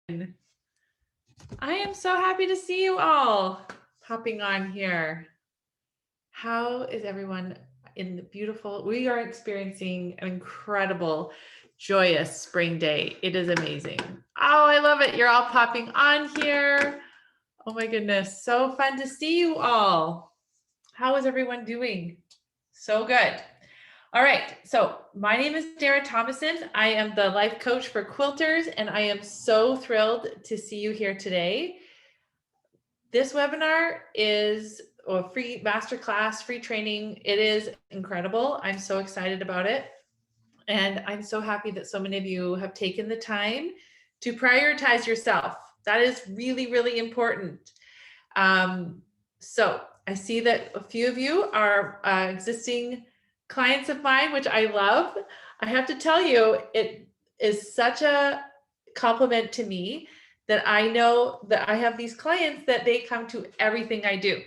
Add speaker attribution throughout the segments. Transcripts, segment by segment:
Speaker 1: I am so happy to see you all popping on here. How is everyone in the beautiful? We are experiencing an incredible, joyous spring day. It is amazing. Oh, I love it. You're all popping on here. Oh my goodness. So fun to see you all. How is everyone doing? So good. All right, so my name is Dara Tomasson. I am the life coach for quilters, and I am so thrilled to see you here today. This webinar is a free masterclass, free training. It is incredible. I'm so excited about it. And I'm so happy that so many of you have taken the time to prioritize yourself. That is really, really important. So I see that a few of you are existing clients of mine, which I love. I have to tell you, it is such a compliment to me that I know that I have these clients that they come to everything I do.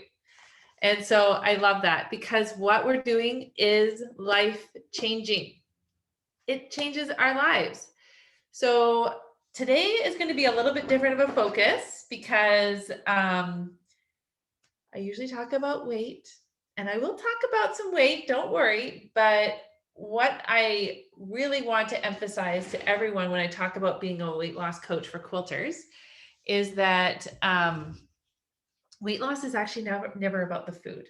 Speaker 1: And so I love that because what we're doing is life changing. It changes our lives. So today is going to be a little bit different of a focus because I usually talk about weight, and I will talk about some weight, don't worry. But what I really want to emphasize to everyone when I talk about being a weight loss coach for quilters is that weight loss is actually never about the food.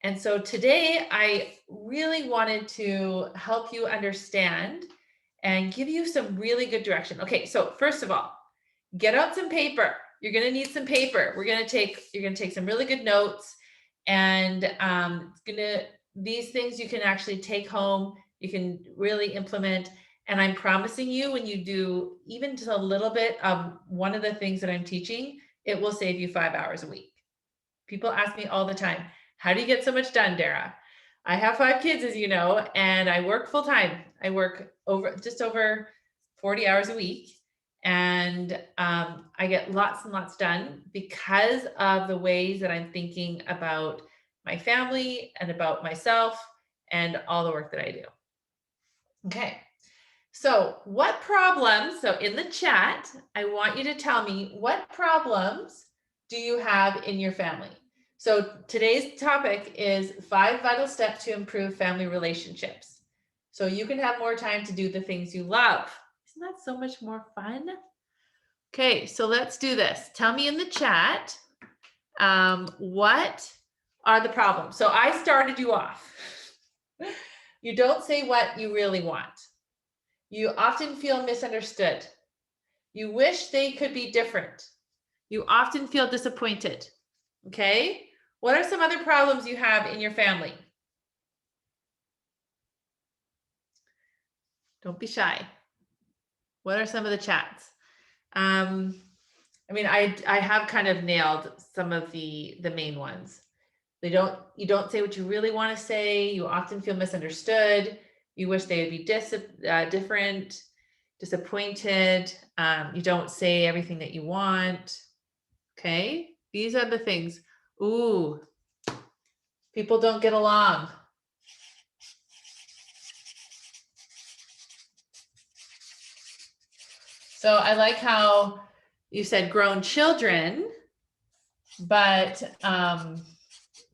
Speaker 1: And so today I really wanted to help you understand and give you some really good direction. Okay, so first of all, get out some paper. You're going to need some paper. You're going to take some really good notes, and these things you can actually take home. You can really implement. And I'm promising you, when you do even just a little bit of one of the things that I'm teaching, it will save you 5 hours a week. People ask me all the time, how do you get so much done, Dara? I have 5 kids, as you know, and I work full time. I work just over 40 hours a week. And I get lots and lots done because of the ways that I'm thinking about my family and about myself and all the work that I do. Okay. So what problems, so in the chat, I want you to tell me what problems do you have in your family? So today's topic is 5 vital steps to improve family relationships. So you can have more time to do the things you love. Isn't that so much more fun? Okay, so let's do this. Tell me in the chat, what are the problems? So I started you off. You don't say what you really want. You often feel misunderstood. You wish they could be different. You often feel disappointed. Okay? What are some other problems you have in your family? Don't be shy. What are some of the chats? I have kind of nailed some of the main ones. You don't say what you really want to say. You often feel misunderstood. You wish they would be different, disappointed. You don't say everything that you want. Okay, these are the things. Ooh, people don't get along. So I like how you said grown children, but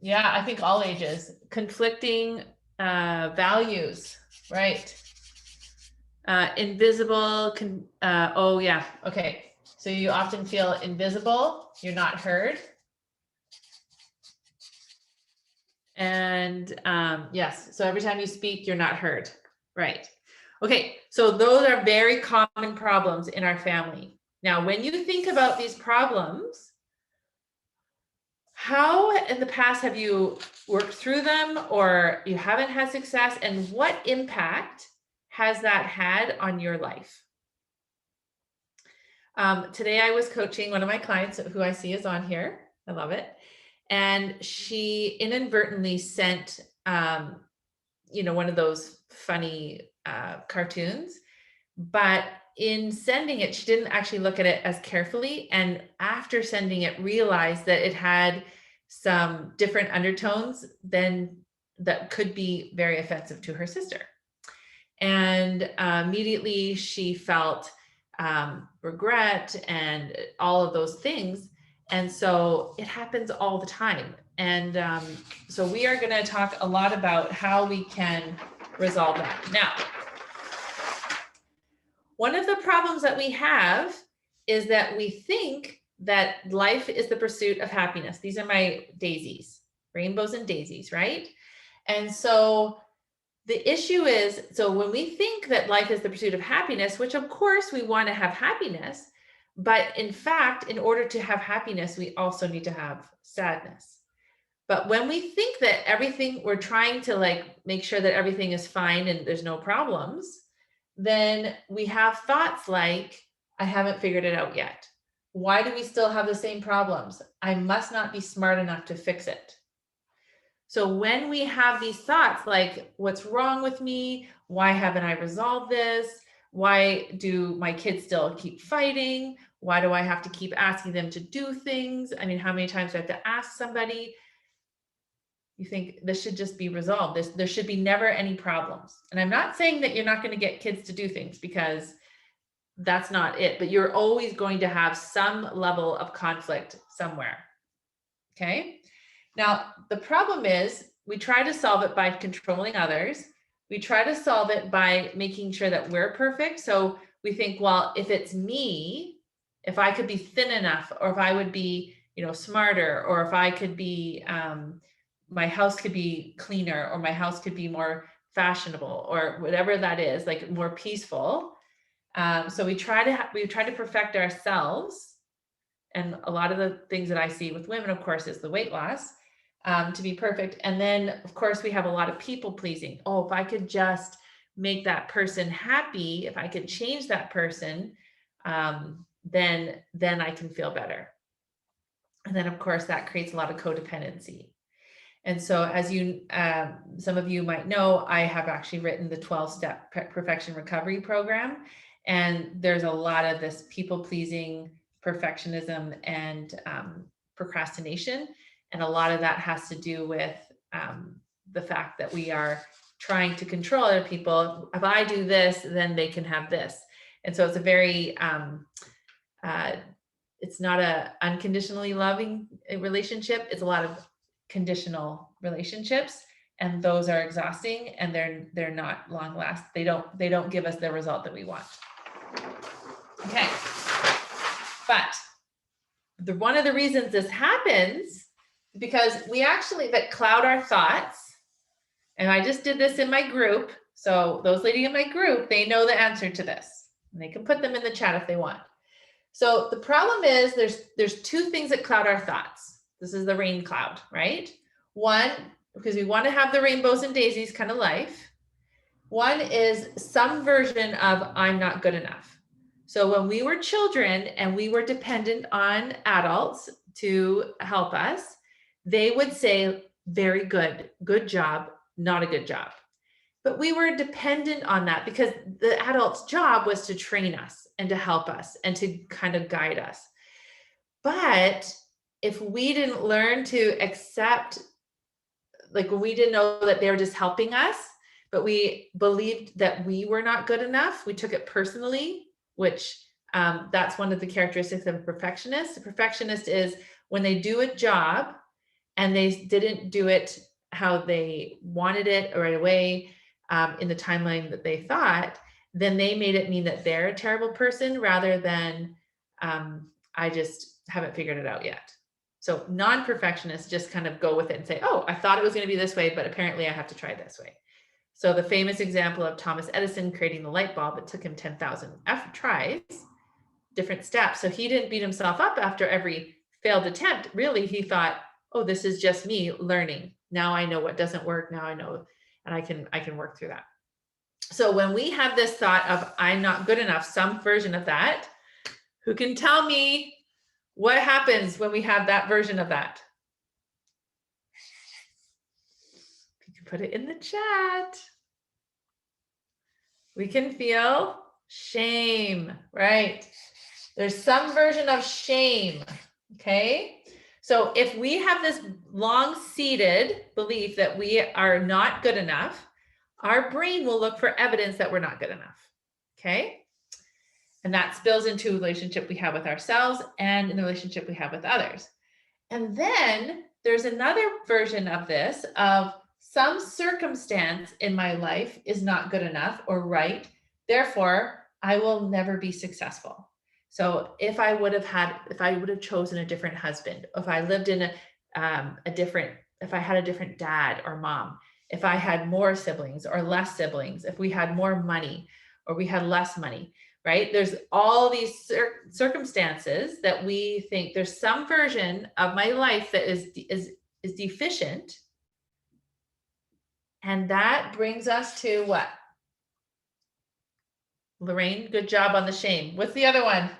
Speaker 1: yeah, I think all ages. Conflicting values, right? Invisible, oh yeah, okay. So you often feel invisible, you're not heard. And yes, so every time you speak, you're not heard, right? Okay, so those are very common problems in our family. Now, when you think about these problems, how in the past have you worked through them, or you haven't had success, and what impact has that had on your life? Today I was coaching one of my clients who I see is on here. I love it. And she inadvertently sent, one of those funny cartoons, but in sending it, she didn't actually look at it as carefully. And after sending it, realized that it had some different undertones than that could be very offensive to her sister. And immediately she felt regret and all of those things. And so it happens all the time. And so we are going to talk a lot about how we can resolve that. Now, one of the problems that we have is that we think that life is the pursuit of happiness. These are my daisies, rainbows and daisies, right? And so the issue is, so when we think that life is the pursuit of happiness, which of course we want to have happiness, but in fact, in order to have happiness, we also need to have sadness. But when we think that everything, we're trying to like make sure that everything is fine and there's no problems, then we have thoughts like, I haven't figured it out yet. Why do we still have the same problems? I must not be smart enough to fix it. So when we have these thoughts like, what's wrong with me? Why haven't I resolved this? Why do my kids still keep fighting? Why do I have to keep asking them to do things? I mean, how many times do I have to ask somebody? You think this should just be resolved. There should be never any problems. And I'm not saying that you're not going to get kids to do things, because that's not it, but you're always going to have some level of conflict somewhere. Okay. Now, the problem is we try to solve it by controlling others. We try to solve it by making sure that we're perfect. So we think, well, if it's me, if I could be thin enough, or if I would be, smarter, or if I could be, my house could be cleaner, or my house could be more fashionable, or whatever that is, like more peaceful. So we try to perfect ourselves. And a lot of the things that I see with women, of course, is the weight loss, to be perfect. And then, of course, we have a lot of people pleasing. Oh, if I could just make that person happy, if I could change that person, then I can feel better. And then, of course, that creates a lot of codependency. And so, as some of you might know, I have actually written the 12-step perfection recovery program. And there's a lot of this people pleasing, perfectionism, and procrastination. And a lot of that has to do with the fact that we are trying to control other people. If I do this, then they can have this. And so it's a very, it's not a unconditionally loving relationship. It's a lot of conditional relationships, and those are exhausting, and they're not long last. They don't give us the result that we want. Okay. But one of the reasons this happens is because we actually cloud our thoughts. And I just did this in my group. So those ladies in my group, they know the answer to this, and they can put them in the chat if they want. So the problem is there's two things that cloud our thoughts. This is the rain cloud, right? One, because we want to have the rainbows and daisies kind of life. One is some version of I'm not good enough. So when we were children and we were dependent on adults to help us, they would say, very good, good job, not a good job. But we were dependent on that because the adult's job was to train us and to help us and to kind of guide us. But if we didn't learn to accept, like we didn't know that they were just helping us, but we believed that we were not good enough, we took it personally, which that's one of the characteristics of a perfectionist. A perfectionist is when they do a job and they didn't do it how they wanted it right away, in the timeline that they thought, then they made it mean that they're a terrible person rather than I just haven't figured it out yet. So non-perfectionists just kind of go with it and say, oh, I thought it was going to be this way, but apparently I have to try this way. So the famous example of Thomas Edison creating the light bulb, it took him 10,000 tries, different steps. So he didn't beat himself up after every failed attempt. Really, he thought, oh, this is just me learning. Now I know what doesn't work. Now I know, and I can work through that. So when we have this thought of I'm not good enough, some version of that, who can tell me what happens when we have that version of that? You can put it in the chat. We can feel shame, right? There's some version of shame, okay? So if we have this long-seated belief that we are not good enough, our brain will look for evidence that we're not good enough, okay? And that spills into the relationship we have with ourselves and in the relationship we have with others. And then there's another version of this of some circumstance in my life is not good enough or right. Therefore, I will never be successful. So if I would have chosen a different husband, if I lived in if I had a different dad or mom, if I had more siblings or less siblings, if we had more money or we had less money, right? There's all these circumstances that we think there's some version of my life that is deficient. And that brings us to what? Lorraine, good job on the shame. What's the other one?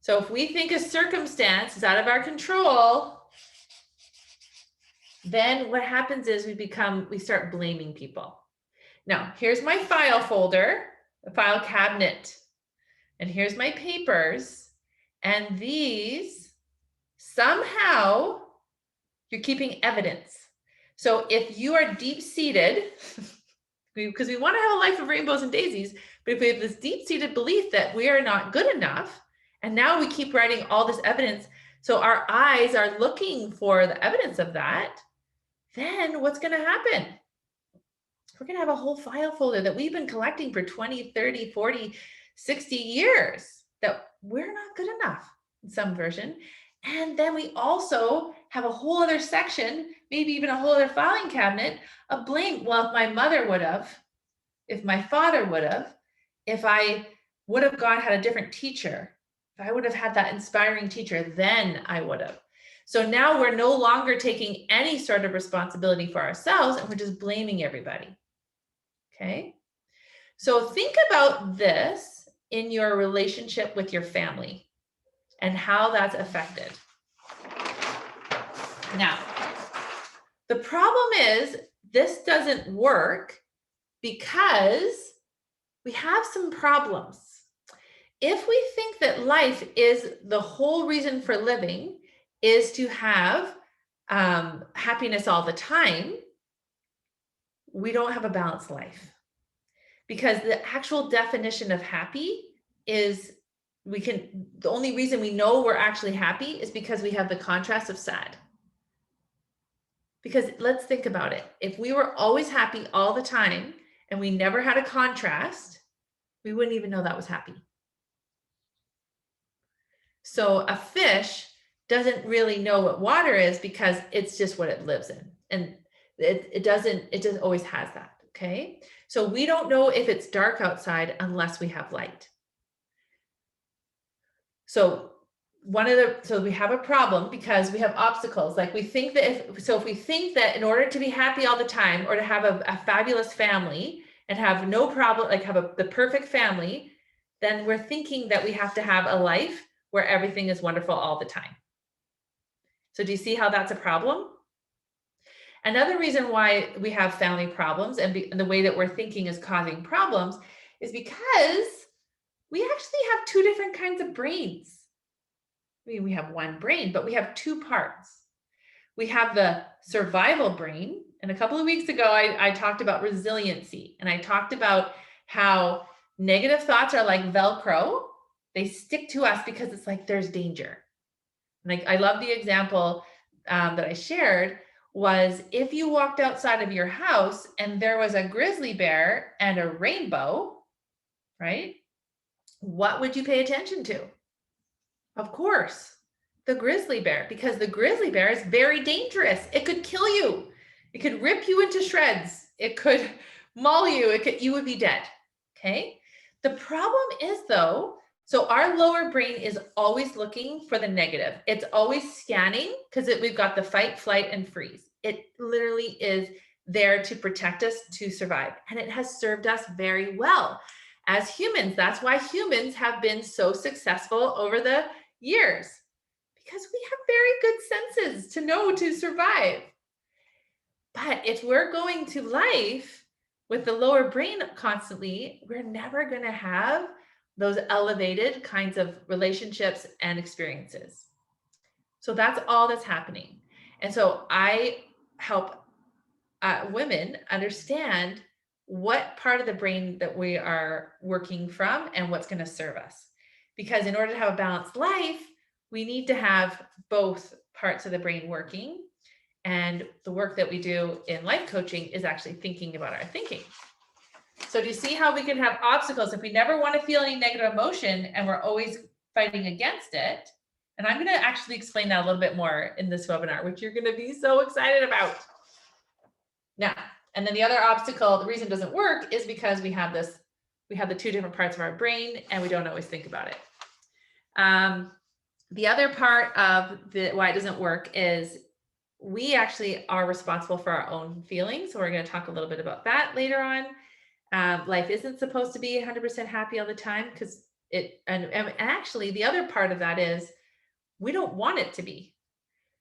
Speaker 1: So if we think a circumstance is out of our control, then what happens is we start blaming people. Now, here's my file folder, a file cabinet, and here's my papers. And these, somehow, you're keeping evidence. So if you are deep-seated, because we want to have a life of rainbows and daisies, but if we have this deep-seated belief that we are not good enough, and now we keep writing all this evidence, so our eyes are looking for the evidence of that, then what's going to happen? We're going to have a whole file folder that we've been collecting for 20, 30, 40, 60 years that we're not good enough in some version. And then we also have a whole other section, maybe even a whole other filing cabinet of blame. Well, if my mother would have, if my father would have, if I would have had a different teacher, if I would have had that inspiring teacher, then I would have. So now we're no longer taking any sort of responsibility for ourselves and we're just blaming everybody. Okay. So think about this in your relationship with your family and how that's affected. Now, the problem is this doesn't work because we have some problems. If we think that life is the whole reason for living is to have happiness all the time, we don't have a balanced life. Because the actual definition of happy is the only reason we know we're actually happy is because we have the contrast of sad. Because let's think about it. If we were always happy all the time and we never had a contrast, we wouldn't even know that was happy. So a fish doesn't really know what water is because it's just what it lives in. And it just always has that. Okay. So we don't know if it's dark outside unless we have light. So we have a problem because we have obstacles. Like we think that if we think that in order to be happy all the time or to have a fabulous family and have no problem, like have the perfect family, then we're thinking that we have to have a life where everything is wonderful all the time. So do you see how that's a problem? Another reason why we have family problems and the way that we're thinking is causing problems is because we actually have two different kinds of brains. I mean, we have one brain, but we have two parts. We have the survival brain. And a couple of weeks ago, I talked about resiliency. And I talked about how negative thoughts are like Velcro. They stick to us because it's like there's danger. Like I love the example that I shared was if you walked outside of your house and there was a grizzly bear and a rainbow, right? What would you pay attention to? Of course, the grizzly bear, because the grizzly bear is very dangerous. It could kill you. It could rip you into shreds. It could maul you. You would be dead. Okay. The problem is though, so our lower brain is always looking for the negative. It's always scanning because we've got the fight, flight, and freeze. It literally is there to protect us to survive. And it has served us very well as humans. That's why humans have been so successful over the years, because we have very good senses to know to survive. But if we're going to life with the lower brain constantly, we're never going to have those elevated kinds of relationships and experiences. So that's all that's happening. And so I help women understand what part of the brain that we are working from and what's going to serve us. Because in order to have a balanced life, we need to have both parts of the brain working. And the work that we do in life coaching is actually thinking about our thinking. So do you see how we can have obstacles if we never want to feel any negative emotion and we're always fighting against it? And I'm going to actually explain that a little bit more in this webinar, which you're going to be so excited about. Now, and then the other obstacle, the reason it doesn't work is because we have the two different parts of our brain and we don't always think about it. The other part of why it doesn't work is we actually are responsible for our own feelings. So we're going to talk a little bit about that later on. Life isn't supposed to be 100% happy all the time because and actually the other part of that is we don't want it to be.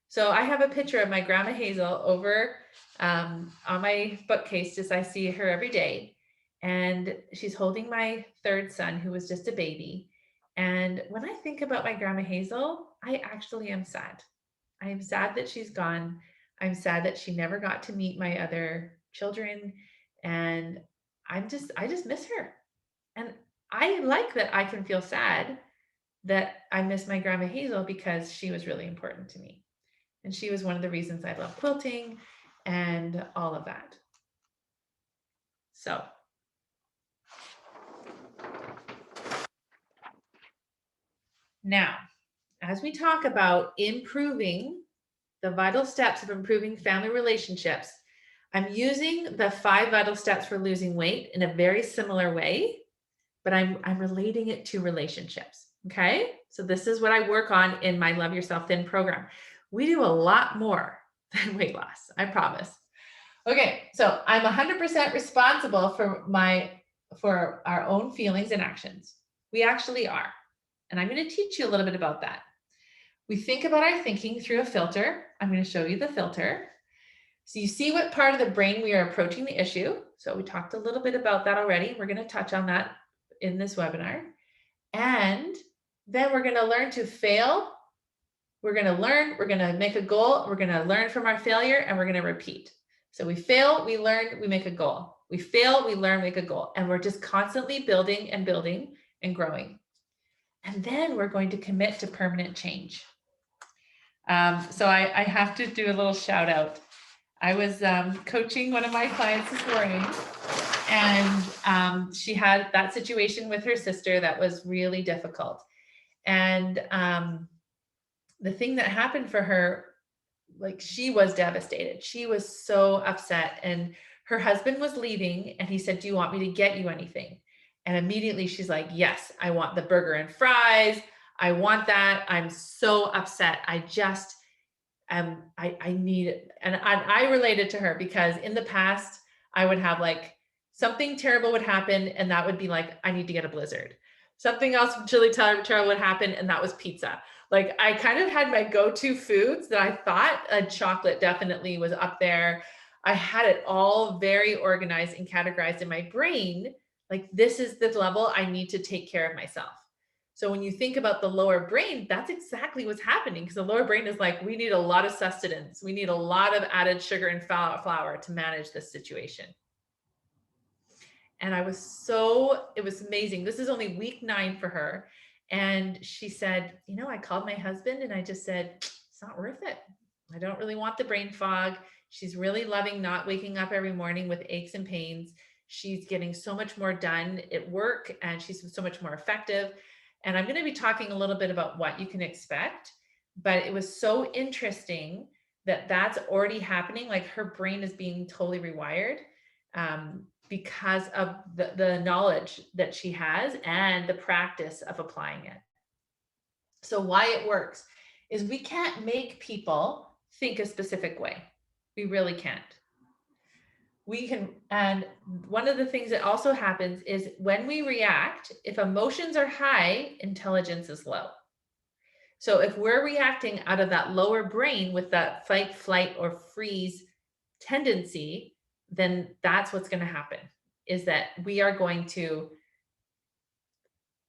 Speaker 1: So I have a picture of my grandma Hazel over on my bookcase, just I see her every day. And she's holding my third son, who was just a baby. And when I think about my grandma Hazel, I actually am sad. I am sad that she's gone. I'm sad that she never got to meet my other children. And I just miss her. And I like that I can feel sad that I miss my grandma Hazel because she was really important to me. And she was one of the reasons I love quilting and all of that. So now, as we talk about improving the vital steps of improving family relationships, I'm using the 5 vital steps for losing weight in a very similar way, but I'm relating it to relationships. Okay. So this is what I work on in my Love Yourself Thin program. We do a lot more than weight loss, I promise. Okay, so I'm 100% responsible for our own feelings and actions. We actually are. And I'm going to teach you a little bit about that. We think about our thinking through a filter. I'm going to show you the filter. So you see what part of the brain we are approaching the issue. So we talked a little bit about that already. We're going to touch on that in this webinar. And then we're going to learn to fail. We're going to learn, we're going to make a goal. We're going to learn from our failure and we're going to repeat. So we fail, we learn, we make a goal. We fail, we learn, make a goal. And we're just constantly building and building and growing. And then we're going to commit to permanent change. So I have to do a little shout out. I was coaching one of my clients this morning, and she had that situation with her sister that was really difficult. And the thing that happened for her, like, she was devastated. She was so upset, and her husband was leaving and he said, "Do you want me to get you anything?" And immediately she's like, "Yes, I want the burger and fries. I want that. I'm so upset. I just, I need it." And I related to her because in the past I would have like something terrible would happen and that would be like, I need to get a Blizzard. Something else really terrible would happen and that was pizza. Like, I kind of had my go-to foods that I thought, chocolate definitely was up there. I had it all very organized and categorized in my brain. Like, this is the level I need to take care of myself. So when you think about the lower brain, that's exactly what's happening, because the lower brain is like, we need a lot of sustenance. We need a lot of added sugar and flour to manage this situation. And it was amazing. This is only week 9 for her. And she said, I called my husband and I just said, it's not worth it. I don't really want the brain fog. She's really loving not waking up every morning with aches and pains. She's getting so much more done at work and she's so much more effective. And I'm going to be talking a little bit about what you can expect, but it was so interesting that that's already happening. Like, her brain is being totally rewired. Because of the knowledge that she has and the practice of applying it. So why it works is we can't make people think a specific way. We really can't. We can, and one of the things that also happens is when we react, if emotions are high, intelligence is low. So if we're reacting out of that lower brain with that fight, flight, or freeze tendency, then that's what's going to happen, is that we are going to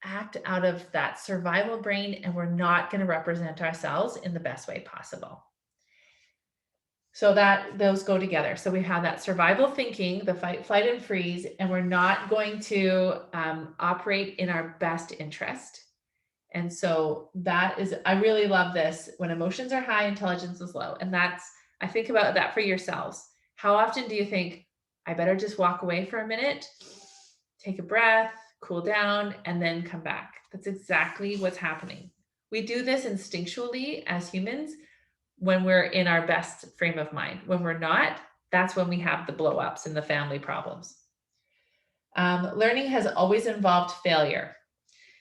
Speaker 1: act out of that survival brain and we're not going to represent ourselves in the best way possible. So that those go together. So we have that survival thinking, the fight, flight, and freeze, and we're not going to operate in our best interest. And so that is, I really love this. When emotions are high, intelligence is low. And that's, I think about that for yourselves. How often do you think, I better just walk away for a minute, take a breath, cool down, and then come back? That's exactly what's happening. We do this instinctually as humans when we're in our best frame of mind. When we're not, that's when we have the blow ups and the family problems. Learning has always involved failure.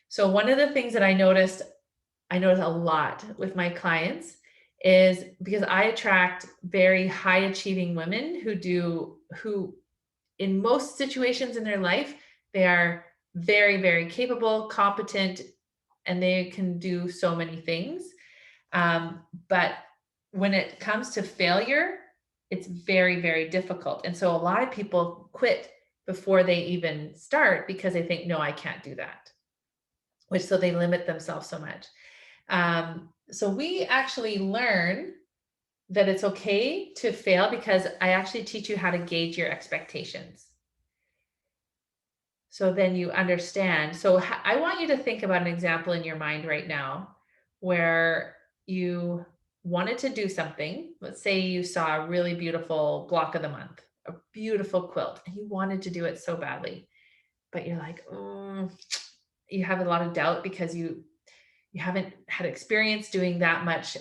Speaker 1: So one of the things that I notice a lot with my clients is because I attract very high achieving women who in most situations in their life, they are very, very capable, competent, and they can do so many things. But when it comes to failure, it's very, very difficult. And so a lot of people quit before they even start because they think, no, I can't do that. So they limit themselves so much. So we actually learn that it's okay to fail because I actually teach you how to gauge your expectations. So then you understand. So I want you to think about an example in your mind right now where you wanted to do something. Let's say you saw a really beautiful block of the month, a beautiful quilt, and you wanted to do it so badly, but you're like, you have a lot of doubt because you haven't had experience doing that much.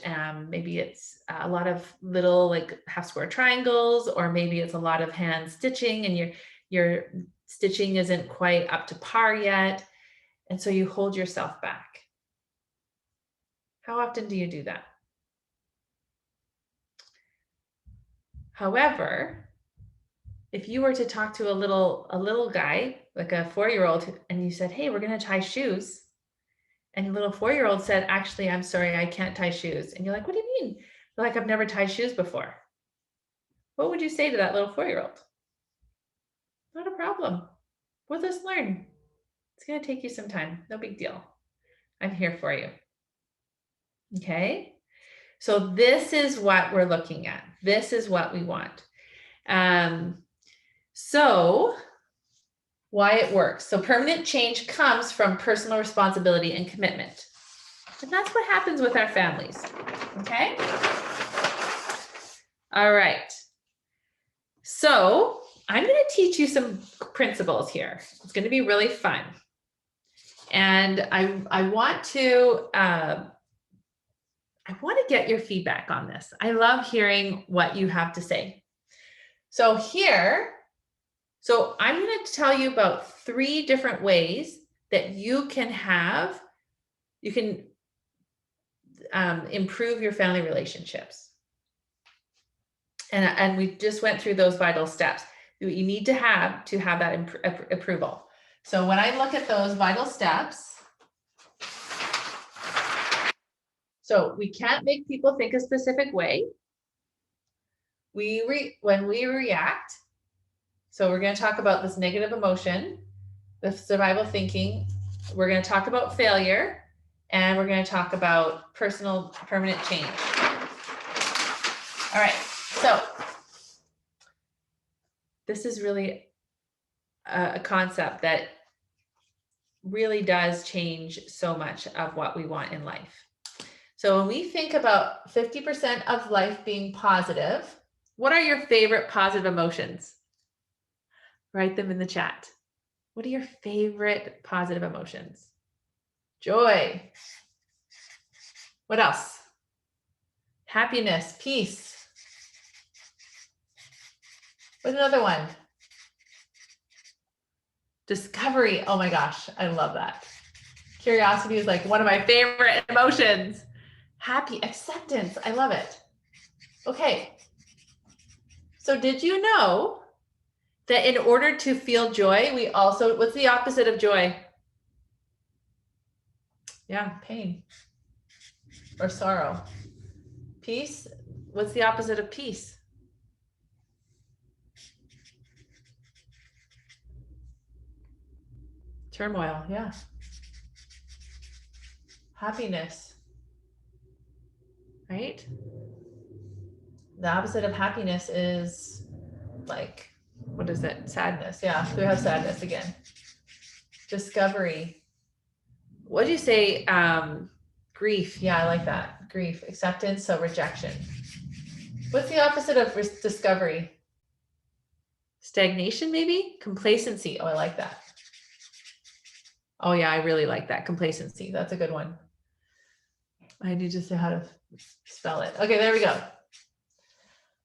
Speaker 1: Maybe it's a lot of little like half square triangles, or maybe it's a lot of hand stitching and your stitching isn't quite up to par yet. And so you hold yourself back. How often do you do that? However, if you were to talk to a little guy, like a 4-year-old, and you said, hey, we're going to tie shoes. And the little 4-year-old said, actually, I'm sorry, I can't tie shoes. And you're like, what do you mean? They're like, I've never tied shoes before. What would you say to that little 4-year-old? Not a problem. We'll just learn. It's going to take you some time. No big deal. I'm here for you. Okay. So this is what we're looking at. This is what we want. So why it works. So permanent change comes from personal responsibility and commitment. And that's what happens with our families. Okay. All right. So I'm going to teach you some principles here. It's going to be really fun. And I want to get your feedback on this. I love hearing what you have to say. So I'm going to tell you about 3 different ways that you can improve your family relationships. And we just went through those vital steps you need to have that approval. So when I look at those vital steps, so we can't make people think a specific way. When we react, so we're going to talk about this negative emotion, the survival thinking. We're going to talk about failure, and we're going to talk about permanent change. All right. So this is really a concept that really does change so much of what we want in life. So when we think about 50% of life being positive, what are your favorite positive emotions? Write them in the chat. What are your favorite positive emotions? Joy. What else? Happiness, peace. What's another one? Discovery. Oh my gosh, I love that. Curiosity is like one of my favorite emotions. Happy, acceptance. I love it. Okay. So did you know that in order to feel joy, what's the opposite of joy? Yeah, pain or sorrow. Peace. What's the opposite of peace? Turmoil. Yeah. Happiness. Right? The opposite of happiness is like, what is it? Sadness. Yeah, we have sadness again. Discovery. What do you say? Grief. Yeah, I like that. Grief. Acceptance. So rejection. What's the opposite of discovery? Stagnation, maybe? Complacency. Oh, I like that. Oh yeah, I really like that. Complacency. That's a good one. I need to say how to spell it. Okay, there we go.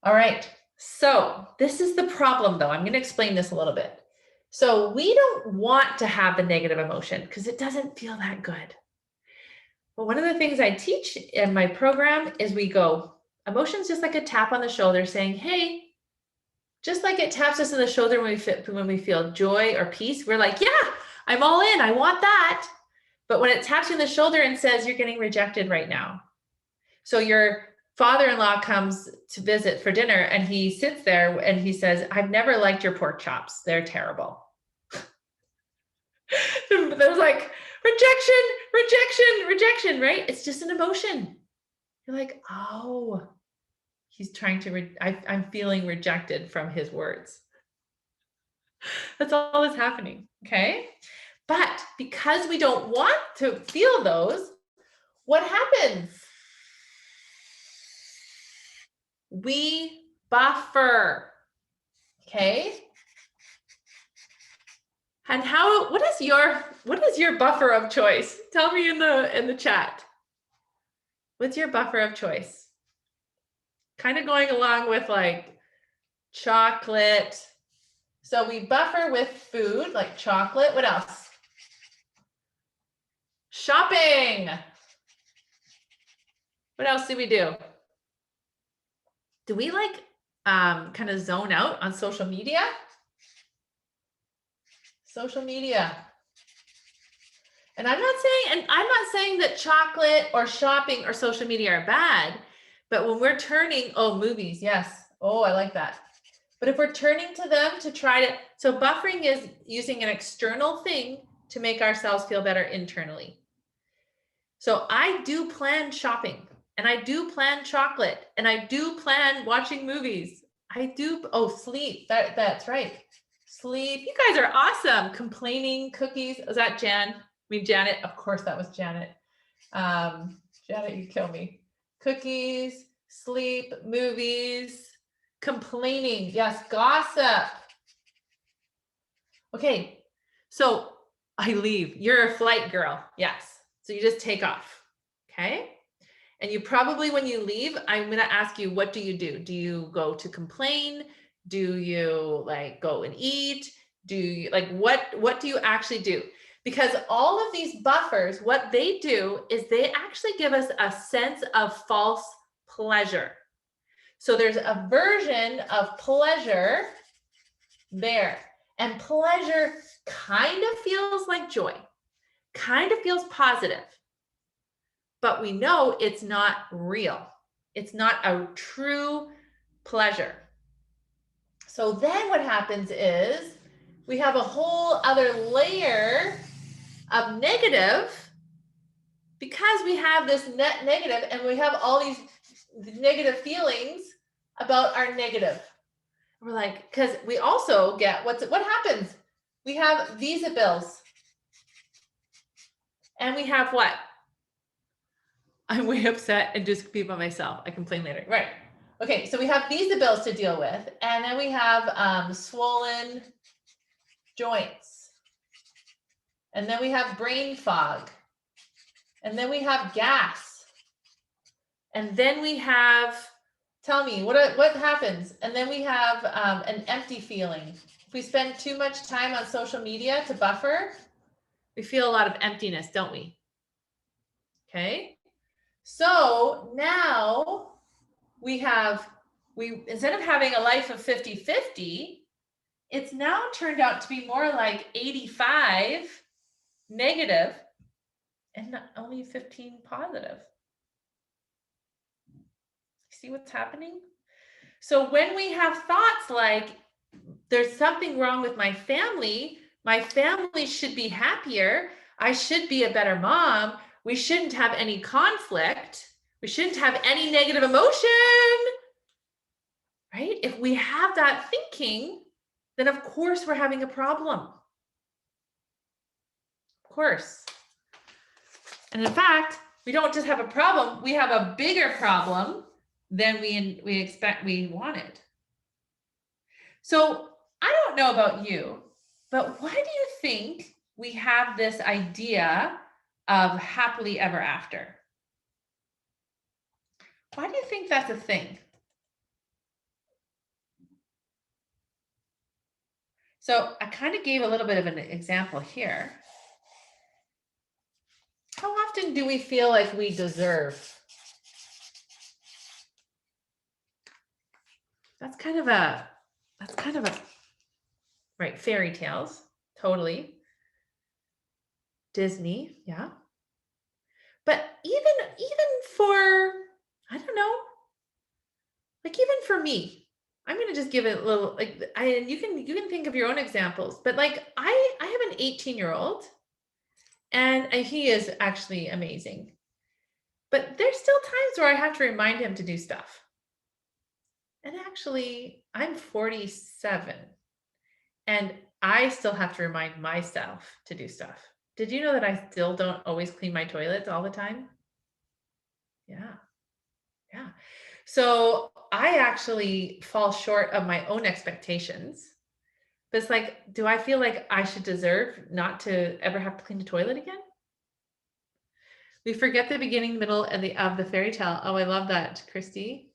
Speaker 1: All right. So this is the problem though. I'm going to explain this a little bit. So we don't want to have the negative emotion because it doesn't feel that good. But one of the things I teach in my program is we go, emotion's just like a tap on the shoulder saying, hey, just like it taps us in the shoulder when we feel joy or peace, we're like, yeah, I'm all in. I want that. But when it taps you in the shoulder and says, you're getting rejected right now. So your father-in-law comes to visit for dinner and he sits there and he says, I've never liked your pork chops. They're terrible. There's like rejection, rejection, rejection, right? It's just an emotion. You're like, oh, he's trying to, I'm feeling rejected from his words. That's all that's happening, okay? But because we don't want to feel those, what happens? We buffer, okay? And what is your buffer of choice? Tell me in the chat. What's your buffer of choice? Kind of going along with like chocolate. So we buffer with food, like chocolate. What else? Shopping. What else do we do? Do we like kind of zone out on social media? Social media. And I'm not saying that chocolate or shopping or social media are bad, but when we're turning, movies, yes. Oh, I like that. But if we're turning to them to try to, so buffering is using an external thing to make ourselves feel better internally. So I do plan shopping and I do plan chocolate and I do plan watching movies. I do, sleep. That's right. Sleep. You guys are awesome. Complaining, cookies. Is that Janet? Of course that was Janet. Janet, you kill me. Cookies, sleep, movies, complaining. Yes, gossip. Okay, so I leave. You're a flight girl. Yes. So you just take off. Okay. And you probably, when you leave, I'm going to ask you, what do you do? Do you go to complain? Do you like go and eat? Do you like, what do you actually do? Because all of these buffers, what they do is they actually give us a sense of false pleasure. So there's a version of pleasure there. And pleasure kind of feels like joy, kind of feels positive. But we know it's not real. It's not a true pleasure. So then what happens is we have a whole other layer of negative because we have this negative and we have all these negative feelings about our negative. We're like, because we also get what happens? We have Visa bills. And we have what? I'm way upset and just be by myself. I complain later. Right. Okay, so we have Visa bills to deal with. And then we have swollen joints. And then we have brain fog. And then we have gas. And then we have, tell me, what happens? And then we have an empty feeling. If we spend too much time on social media to buffer, we feel a lot of emptiness, don't we? Okay. So now we instead of having a life of 50-50, it's now turned out to be more like 85 negative and only 15 positive. See what's happening? So when we have thoughts like, there's something wrong with my family should be happier, I should be a better mom, we shouldn't have any conflict, we shouldn't have any negative emotion. right? If we have that thinking, then of course we're having a problem. Of course. And in fact, we don't just have a problem, we have a bigger problem than we expect we wanted. So I don't know about you, but why do you think we have this idea of happily ever after? Why do you think that's a thing? So I kind of gave a little bit of an example here. How often do we feel like we deserve? That's kind of a, right, fairy tales, totally. Disney, yeah. But even for, I don't know, like even for me, I'm gonna just give it a little like and you can think of your own examples, but like I have an 18-year-old and he is actually amazing. But there's still times where I have to remind him to do stuff. And actually, I'm 47 and I still have to remind myself to do stuff. Did you know that I still don't always clean my toilets all the time? Yeah. Yeah. So I actually fall short of my own expectations. But it's like, do I feel like I should deserve not to ever have to clean the toilet again? We forget the beginning, middle, and the fairy tale. Oh, I love that, Christy.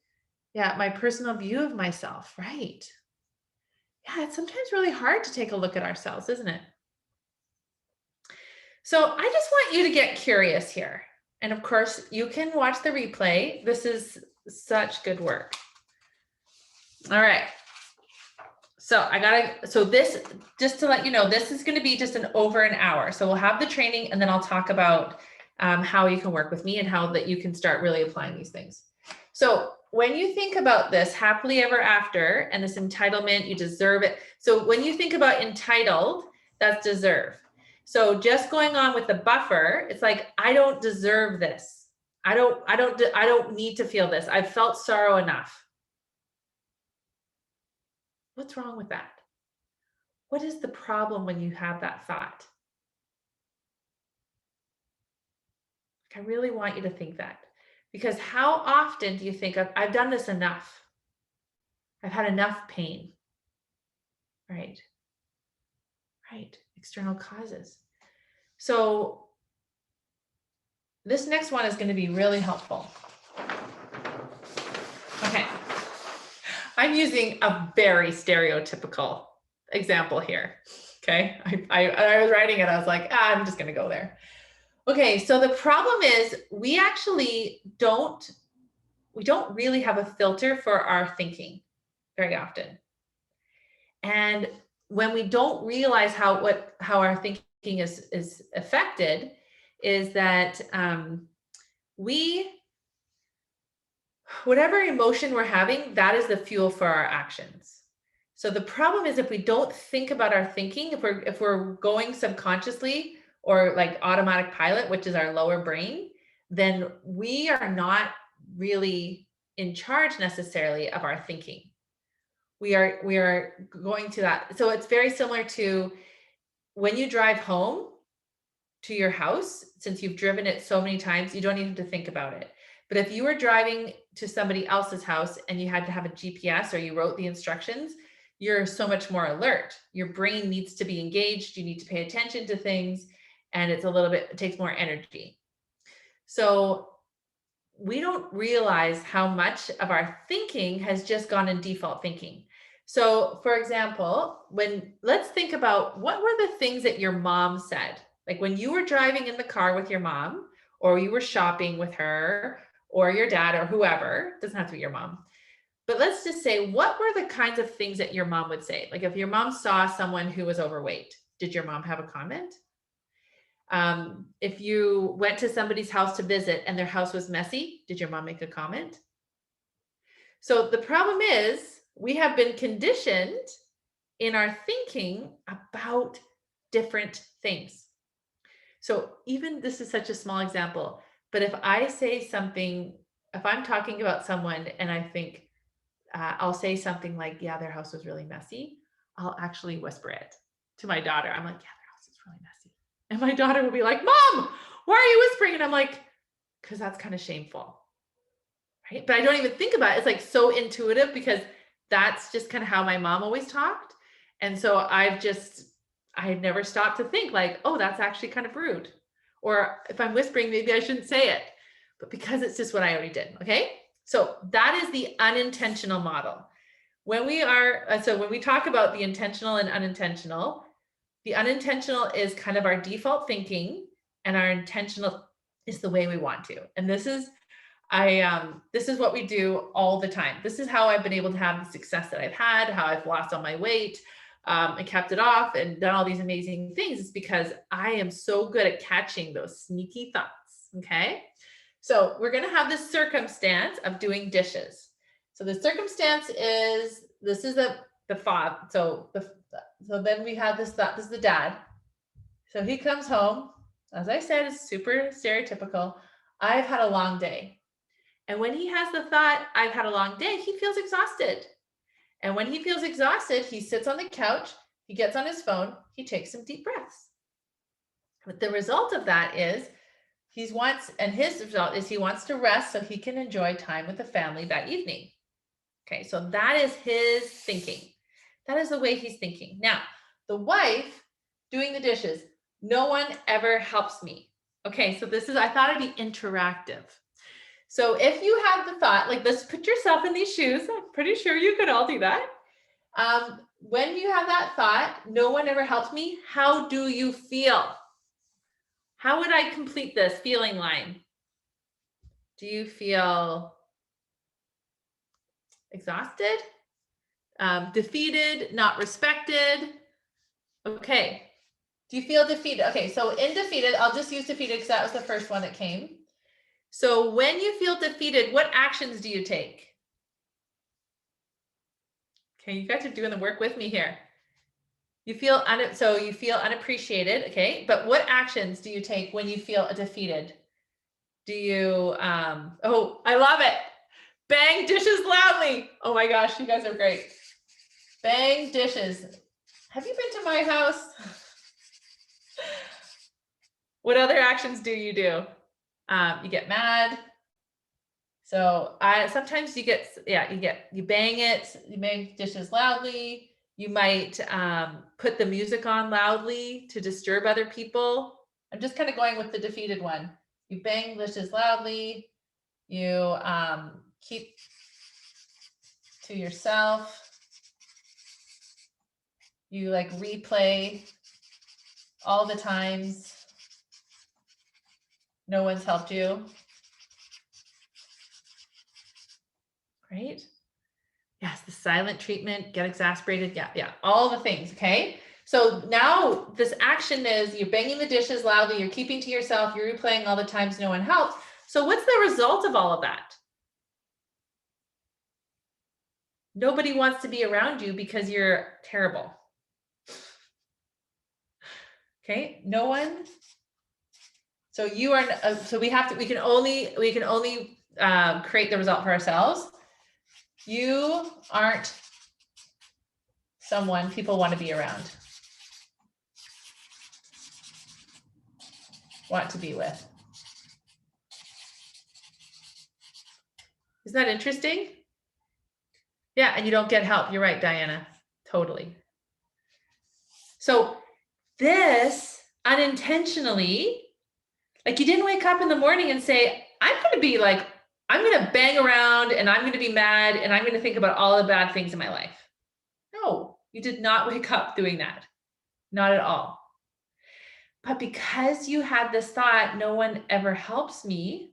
Speaker 1: Yeah, my personal view of myself, right? Yeah, it's sometimes really hard to take a look at ourselves, isn't it? So I just want you to get curious here. And of course, you can watch the replay. This is such good work. All right. So this, just to let you know, this is going to be just over an hour. So we'll have the training and then I'll talk about how you can work with me and how that you can start really applying these things. So when you think about this happily ever after and this entitlement, you deserve it. So when you think about entitled, that's deserve. So just going on with the buffer, it's like, I don't deserve this. I don't need to feel this. I've felt sorrow enough. What's wrong with that? What is the problem when you have that thought? I really want you to think that, because how often do you think I've done this enough? I've had enough pain. Right. Right. External causes. So this next one is going to be really helpful. Okay. I'm using a very stereotypical example here. Okay. I was writing it. I was like, I'm just going to go there. Okay. So the problem is we actually don't really have a filter for our thinking very often. And when we don't realize how our thinking is affected, is that whatever emotion we're having, that is the fuel for our actions. So the problem is if we don't think about our thinking, if we're going subconsciously or like automatic pilot, which is our lower brain, then we are not really in charge necessarily of our thinking. We are going to that. So it's very similar to when you drive home to your house, since you've driven it so many times, you don't even have to think about it. But if you were driving to somebody else's house and you had to have a GPS or you wrote the instructions, you're so much more alert. Your brain needs to be engaged. You need to pay attention to things. And it takes more energy. So we don't realize how much of our thinking has just gone in default thinking. So for example, let's think about what were the things that your mom said, like when you were driving in the car with your mom, or you were shopping with her, or your dad, or whoever, doesn't have to be your mom. But let's just say, what were the kinds of things that your mom would say? Like if your mom saw someone who was overweight, did your mom have a comment? If you went to somebody's house to visit and their house was messy, did your mom make a comment? So the problem is we have been conditioned in our thinking about different things. So even this is such a small example, but if I say something, if I'm talking about someone and I think, I'll say something like, yeah, their house was really messy. I'll actually whisper it to my daughter. I'm like, yeah, their house is really messy. And my daughter will be like, Mom, why are you whispering? And I'm like, because that's kind of shameful. Right? But I don't even think about it. It's like so intuitive because that's just kind of how my mom always talked. And so I had never stopped to think like, oh, that's actually kind of rude. Or if I'm whispering, maybe I shouldn't say it. But because it's just what I already did. Okay. So that is the unintentional model. When we talk about the intentional and unintentional, the unintentional is kind of our default thinking, and our intentional is the way we want to. And this is what we do all the time. This is how I've been able to have the success that I've had, how I've lost all my weight, and kept it off and done all these amazing things. Is because I am so good at catching those sneaky thoughts. Okay. So we're going to have this circumstance of doing dishes. So the circumstance is, this is the father. So then we have this thought, this is the dad. So he comes home, as I said, it's super stereotypical. I've had a long day. And when he has the thought, I've had a long day, he feels exhausted. And when he feels exhausted, he sits on the couch, he gets on his phone, he takes some deep breaths. But the result of that is his result is he wants to rest so he can enjoy time with the family that evening. Okay, so that is his thinking. That is the way he's thinking. Now, the wife doing the dishes, no one ever helps me. Okay, so I thought it'd be interactive. So if you have the thought, like, let's put yourself in these shoes. I'm pretty sure you could all do that. When you have that thought, no one ever helps me, how do you feel? How would I complete this feeling line? Do you feel exhausted? Defeated, not respected? Okay. Do you feel defeated? Okay, so in defeated, I'll just use defeated because that was the first one that came. So when you feel defeated, what actions do you take? Okay, you guys are doing the work with me here. You feel unappreciated, okay? But what actions do you take when you feel defeated? Do you, oh, I love it. Bang dishes loudly. Oh my gosh, you guys are great. Bang dishes. Have you been to my house? What other actions do? You get mad. So sometimes you bang it, you bang dishes loudly. You might put the music on loudly to disturb other people. I'm just kind of going with the defeated one. You bang dishes loudly. You keep to yourself. You like replay all the times no one's helped you. Great. Yes, the silent treatment, get exasperated. Yeah, all the things, okay? So now this action is you're banging the dishes loudly, you're keeping to yourself, you're replaying all the times no one helps. So what's the result of all of that? Nobody wants to be around you because you're terrible. Okay, no one. So you are. So we can only create the result for ourselves. You aren't someone people want to be around, want to be with. Isn't that interesting? Yeah, and you don't get help. You're right, Diana. Totally. So this unintentionally, like you didn't wake up in the morning and say, I'm going to bang around and I'm going to be mad and I'm going to think about all the bad things in my life. No, you did not wake up doing that. Not at all. But because you had this thought, no one ever helps me,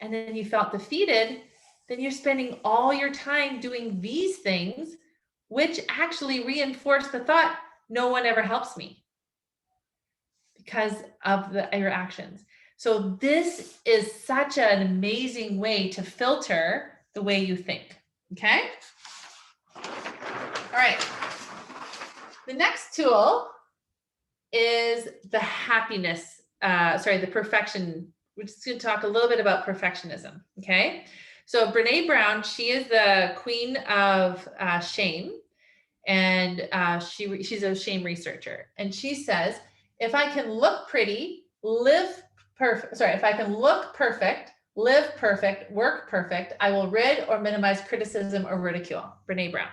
Speaker 1: and then you felt defeated, then you're spending all your time doing these things, which actually reinforce the thought, no one ever helps me, because of your actions. So this is such an amazing way to filter the way you think, okay? All right. The next tool is the perfection. We're just going to talk a little bit about perfectionism, okay? So Brene Brown, she is the queen of shame, and she's a shame researcher. And she says, if I can look pretty, live perfect, if I can look perfect, live perfect, work perfect, I will rid or minimize criticism or ridicule. Brene Brown.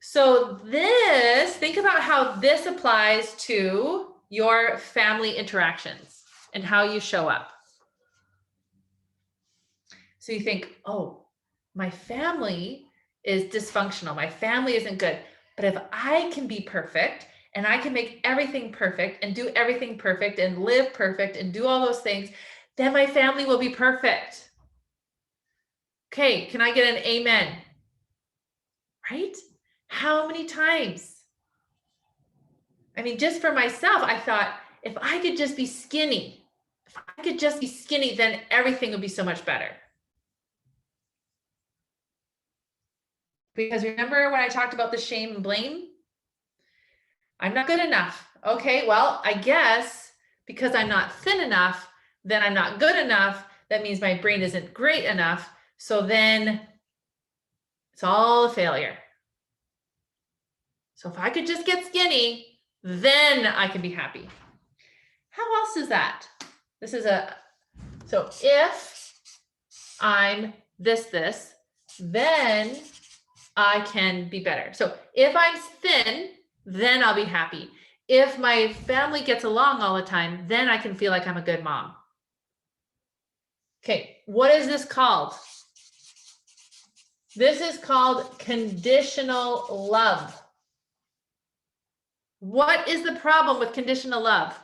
Speaker 1: So think about how this applies to your family interactions and how you show up. So you think, oh, my family is dysfunctional. My family isn't good. But if I can be perfect and I can make everything perfect and do everything perfect and live perfect and do all those things, then my family will be perfect. Okay, can I get an amen? Right? How many times? I mean, just for myself, I thought, if I could just be skinny, then everything would be so much better. Because remember when I talked about the shame and blame? I'm not good enough. Okay, well, I guess because I'm not thin enough, then I'm not good enough. That means my brain isn't great enough. So then it's all a failure. So if I could just get skinny, then I can be happy. How else is that? So if I'm this, then I can be better. So if I'm thin, then I'll be happy. If my family gets along all the time, then I can feel like I'm a good mom. Okay, what is this called? This is called conditional love. What is the problem with conditional love?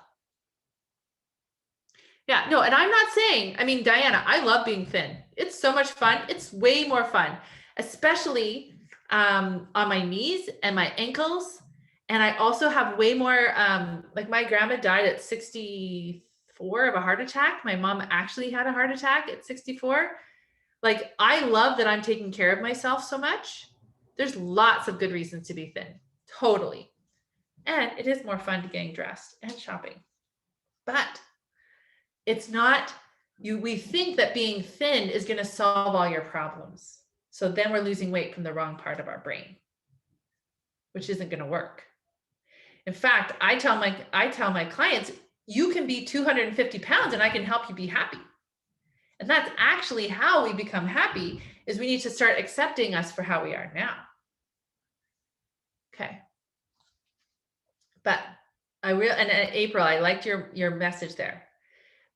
Speaker 1: Yeah, no, and I'm not saying, I mean, Diana, I love being thin. It's so much fun. It's way more fun, especially on my knees and my ankles. And I also have way more, like my grandma died at 64 of a heart attack. My mom actually had a heart attack at 64. Like, I love that I'm taking care of myself so much. There's lots of good reasons to be thin, totally. And it is more fun to getting dressed and shopping. But it's not, we think that being thin is going to solve all your problems. So then we're losing weight from the wrong part of our brain, which isn't going to work. In fact, I tell my clients, you can be 250 pounds and I can help you be happy. And that's actually how we become happy, is we need to start accepting us for how we are now. Okay. But and April, I liked your message there.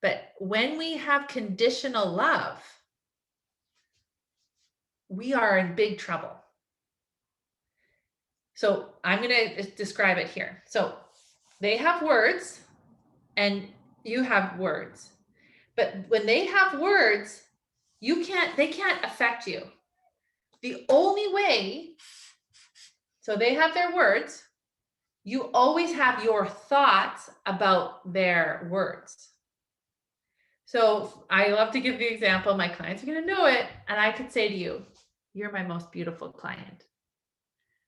Speaker 1: But when we have conditional love, we are in big trouble. So I'm going to describe it here. So they have words and you have words. But when they have words, they can't affect you. The only way, so they have their words, you always have your thoughts about their words. So I love to give the example, my clients are going to know it, and I could say to you, you're my most beautiful client.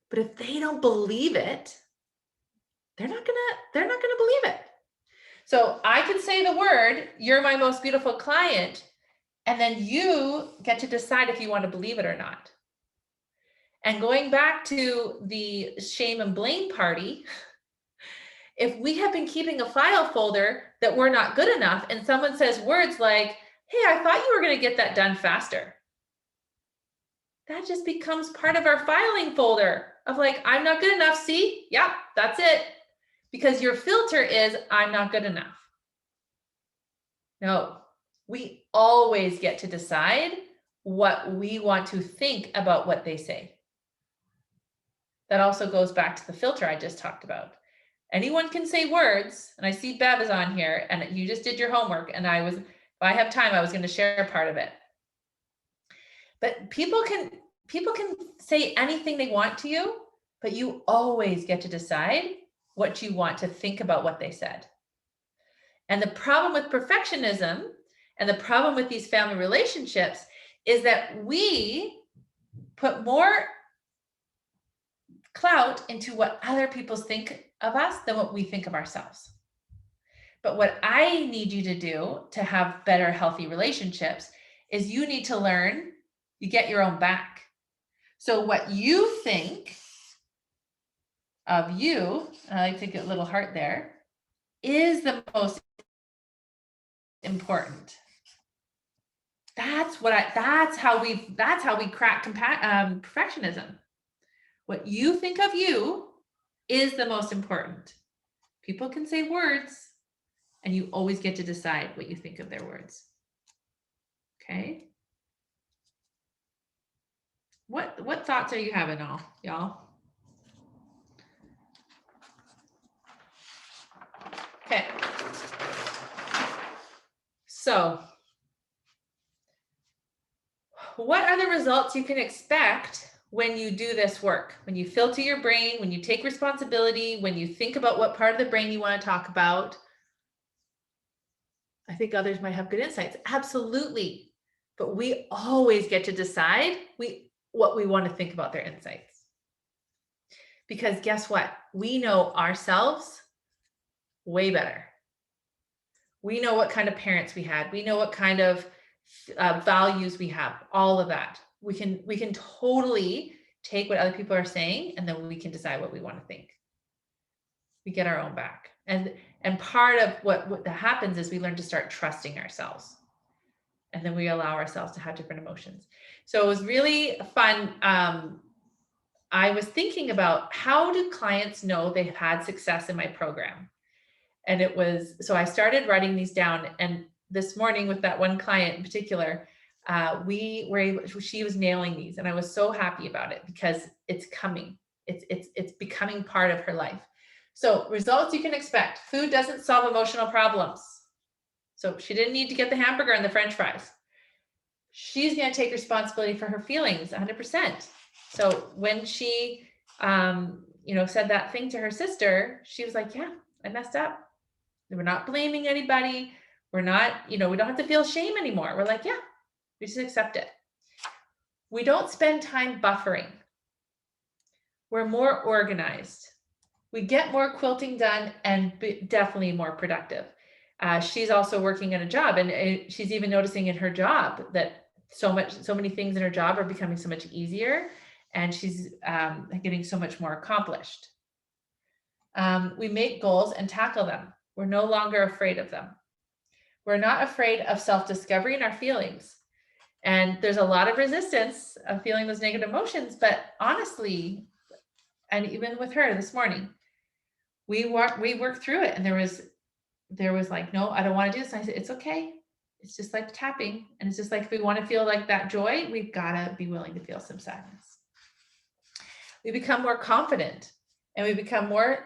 Speaker 1: But if they don't believe it, they're not gonna believe it. So I could say the word, you're my most beautiful client, and then you get to decide if you want to believe it or not. And going back to the shame and blame party, if we have been keeping a file folder that we're not good enough, and someone says words like, hey, I thought you were going to get that done faster, that just becomes part of our filing folder of like, I'm not good enough. See? Yep, that's it. Because your filter is, I'm not good enough. No, we always get to decide what we want to think about what they say. That also goes back to the filter I just talked about. Anyone can say words, and I see Bev is on here, and you just did your homework, and if I have time, I was going to share part of it. But people can say anything they want to you, but you always get to decide what you want to think about what they said. And the problem with perfectionism and the problem with these family relationships is that we put more clout into what other people think of us than what we think of ourselves. But what I need you to do to have better, healthy relationships is you need to learn, you get your own back. So what you think of you, and I like to get a little heart there, is the most important. That's how we crack perfectionism. What you think of you is the most important. People can say words, and you always get to decide what you think of their words. Okay? What thoughts are you having, y'all? Okay. So, what are the results you can expect when you do this work? When you filter your brain, when you take responsibility, when you think about what part of the brain you want to talk about? I think others might have good insights. Absolutely. But we always get to decide what we want to think about their insights. Because guess what? We know ourselves way better. We know what kind of parents we had. We know what kind of values we have, all of that. We can totally take what other people are saying, and then we can decide what we want to think. We get our own back. And part of what happens is we learn to start trusting ourselves. And then we allow ourselves to have different emotions. So it was really fun. I was thinking about, how do clients know they've had success in my program? And so I started writing these down. And this morning with that one client in particular, she was nailing these, and I was so happy about it because it's coming. It's becoming part of her life. So results you can expect. Food doesn't solve emotional problems. So she didn't need to get the hamburger and the French fries. She's going to take responsibility for her feelings 100%. So when she, said that thing to her sister, she was like, yeah, I messed up. We're not blaming anybody. We're not, we don't have to feel shame anymore. We're like, yeah, we just accept it. We don't spend time buffering. We're more organized. We get more quilting done and definitely more productive. She's also working at a job, and she's even noticing in her job that so many things in her job are becoming so much easier, and she's getting so much more accomplished. We make goals and tackle them. We're no longer afraid of them. We're not afraid of self-discovery in our feelings. And there's a lot of resistance of feeling those negative emotions, but honestly, and even with her this morning, we worked through it, and there was like, no, I don't want to do this. And I said, it's okay. It's just like tapping. And it's just like, if we want to feel like that joy, we've got to be willing to feel some sadness. We become more confident, and we become more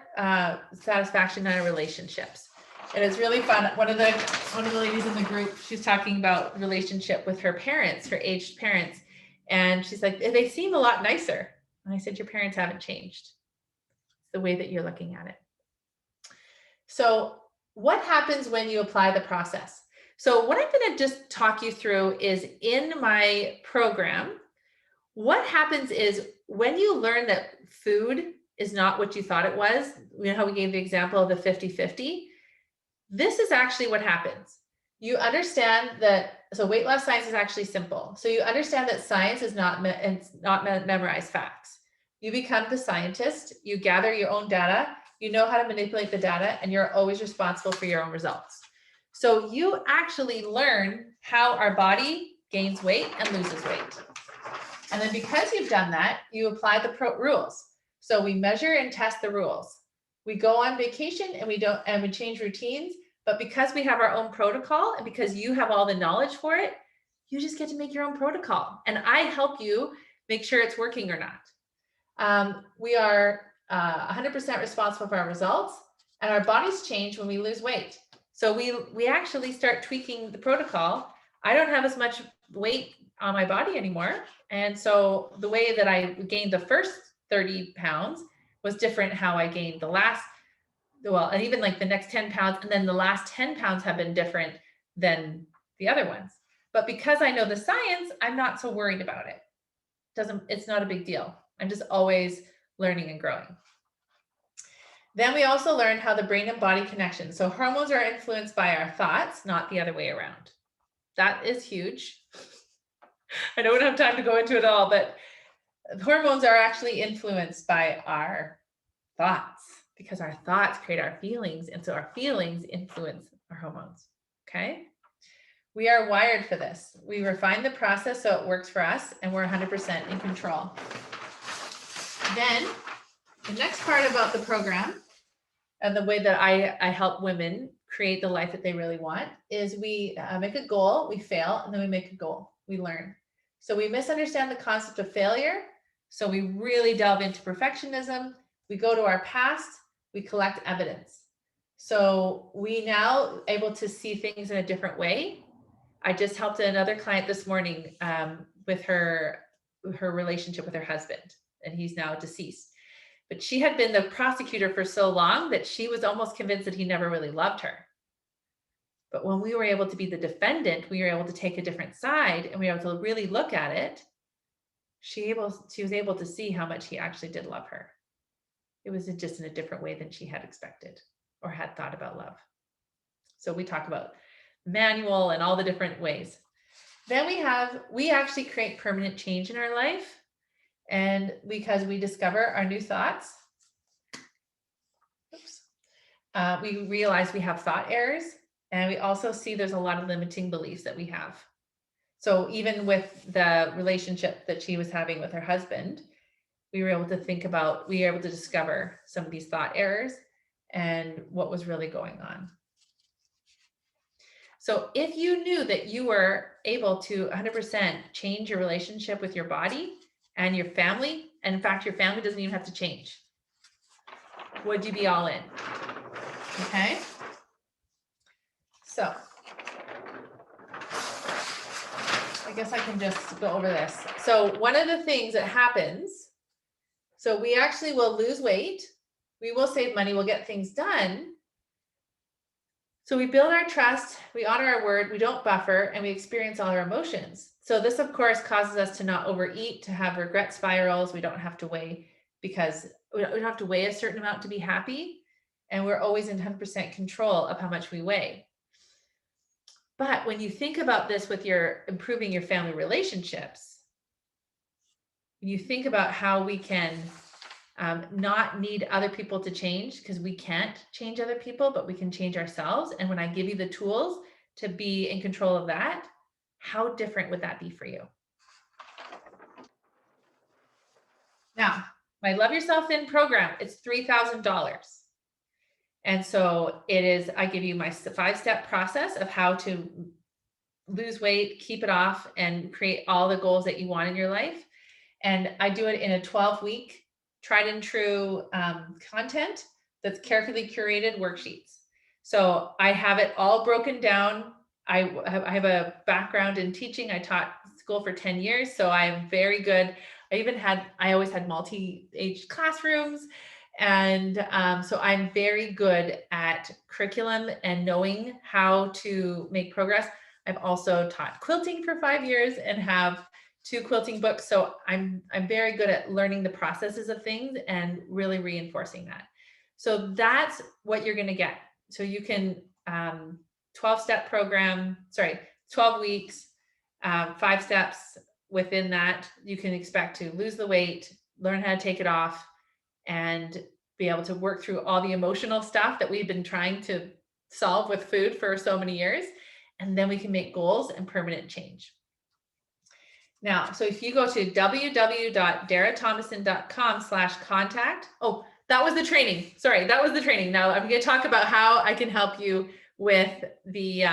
Speaker 1: satisfaction in our relationships. And it's really fun. One of the ladies in the group, she's talking about relationship with her parents, her aged parents. And she's like, they seem a lot nicer. And I said, your parents haven't changed. It's the way that you're looking at it. So what happens when you apply the process? So what I'm going to just talk you through is, in my program, what happens is when you learn that food is not what you thought it was, you know how we gave the example of the 50-50? This is actually what happens. You understand that, so weight loss science is actually simple. So you understand that science is not memorized facts. You become the scientist, you gather your own data, you know how to manipulate the data, and you're always responsible for your own results. So you actually learn how our body gains weight and loses weight. And then because you've done that, you apply the rules. So we measure and test the rules. We go on vacation and we change routines, but because we have our own protocol, and because you have all the knowledge for it, you just get to make your own protocol. And I help you make sure it's working or not. We are 100% responsible for our results, and our bodies change when we lose weight. So we actually start tweaking the protocol. I don't have as much weight on my body anymore. And so the way that I gained the first 30 pounds was different how I gained the last, and even like the next 10 pounds. And then the last 10 pounds have been different than the other ones. But because I know the science, I'm not so worried about it. It's not a big deal. I'm just always learning and growing. Then we also learned how the brain and body connection. So hormones are influenced by our thoughts, not the other way around. That is huge. I don't have time to go into it all, but hormones are actually influenced by our thoughts, because our thoughts create our feelings. And so our feelings influence our hormones. Okay. We are wired for this. We refine the process so it works for us, and we're 100% in control. Then the next part about the program and the way that I help women create the life that they really want is we make a goal, we fail, and then we make a goal, we learn. So we misunderstand the concept of failure. So we really delve into perfectionism. We go to our past, we collect evidence. So we now able to see things in a different way. I just helped another client this morning with her relationship with her husband, and he's now deceased. But she had been the prosecutor for so long that she was almost convinced that he never really loved her. But when we were able to be the defendant, we were able to take a different side, and we were able to really look at it. She was able to see how much he actually did love her. It was just in a different way than she had expected or had thought about love. So we talk about manual and all the different ways. Then we actually create permanent change in our life. And because we discover our new thoughts, we realize we have thought errors, and we also see there's a lot of limiting beliefs that we have. So even with the relationship that she was having with her husband, we were able to discover some of these thought errors and what was really going on. So if you knew that you were able to 100% change your relationship with your body and your family, and in fact, your family doesn't even have to change, would you be all in? Okay. So I guess I can just go over this. So one of the things that happens, so we actually will lose weight, we will save money, we'll get things done. So we build our trust, we honor our word, we don't buffer, and we experience all our emotions. So this, of course, causes us to not overeat, to have regret spirals. We don't have to weigh, because we don't have to weigh a certain amount to be happy. And we're always in 100% control of how much we weigh. But when you think about this with your improving your family relationships, you think about how we can not need other people to change, because we can't change other people, but we can change ourselves. And when I give you the tools to be in control of that, how different would that be for you? Now, my Love Yourself In program, it's $3,000. And so I give you my 5-step process of how to lose weight, keep it off, and create all the goals that you want in your life. And I do it in a 12-week tried and true content that's carefully curated worksheets. So I have it all broken down. I have a background in teaching. I taught school for 10 years, so I am very good. I always had multi-age classrooms. And so I'm very good at curriculum and knowing how to make progress. I've also taught quilting for 5 years and have 2 quilting books. So I'm very good at learning the processes of things and really reinforcing that. So that's what you're going to get. So you can 12-step program, 12 weeks, 5 steps. Within that, you can expect to lose the weight, learn how to take it off, and be able to work through all the emotional stuff that we've been trying to solve with food for so many years. And then we can make goals and permanent change. Now, so if you go to www.daratomasson.com/contact. Oh, that was the training. Sorry, that was the training. Now I'm going to talk about how I can help you with the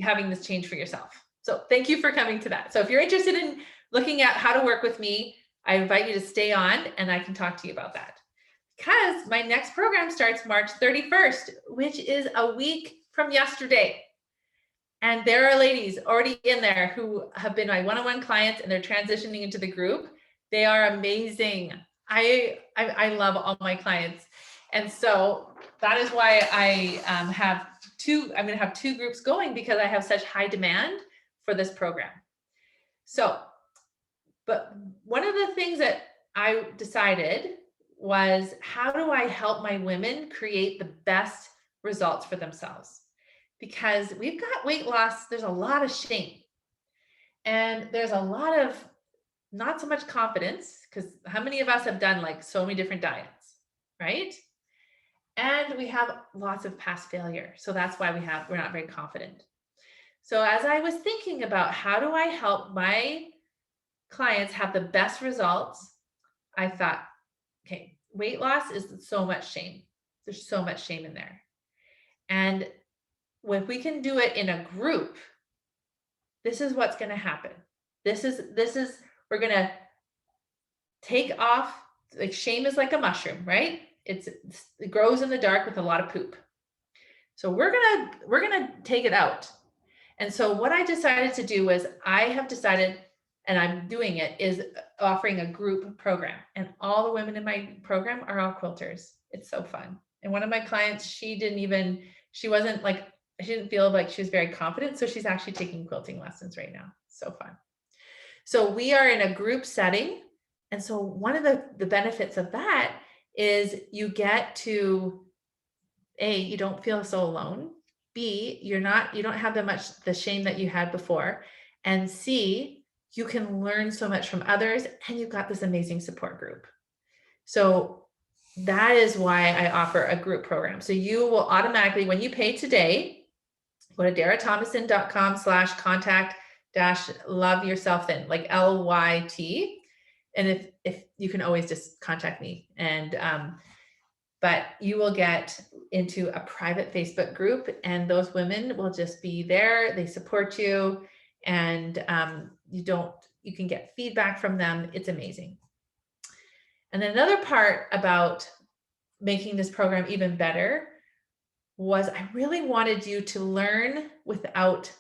Speaker 1: having this change for yourself. So thank you for coming to that. So if you're interested in looking at how to work with me, I invite you to stay on and I can talk to you about that. Because my next program starts March 31st, which is a week from yesterday. And there are ladies already in there who have been my one-on-one clients, and they're transitioning into the group. They are amazing. I love all my clients. And so that is why I'm going to have 2 groups going, because I have such high demand for this program. So, but one of the things that I decided was, how do I help my women create the best results for themselves? because we've got weight loss. There's a lot of shame, and there's a lot of not so much confidence, because how many of us have done like so many different diets, right? And we have lots of past failure. So that's why we're not very confident. So as I was thinking about how do I help my clients have the best results, I thought, okay, weight loss is so much shame. There's so much shame in there. And if we can do it in a group, this is what's going to happen. We're going to take off, like shame is like a mushroom, right? It grows in the dark with a lot of poop. So we're going to take it out. And so what I decided to do was I have decided, and I'm doing it, is offering a group program. And all the women in my program are all quilters. It's so fun. And one of my clients, she didn't feel like she was very confident. So she's actually taking quilting lessons right now. So fun. So we are in a group setting. And so one of the benefits of that is you get to, A, you don't feel so alone. B, you don't have the shame that you had before. And C, you can learn so much from others, and you've got this amazing support group. So that is why I offer a group program. So you will automatically, when you pay today, go to daratomasson.com/contact-love yourself then, like LYT. And if you can always just contact me, and but you will get into a private Facebook group, and those women will just be there. They support you, and you can get feedback from them. It's amazing. And then another part about making this program even better was I really wanted you to learn without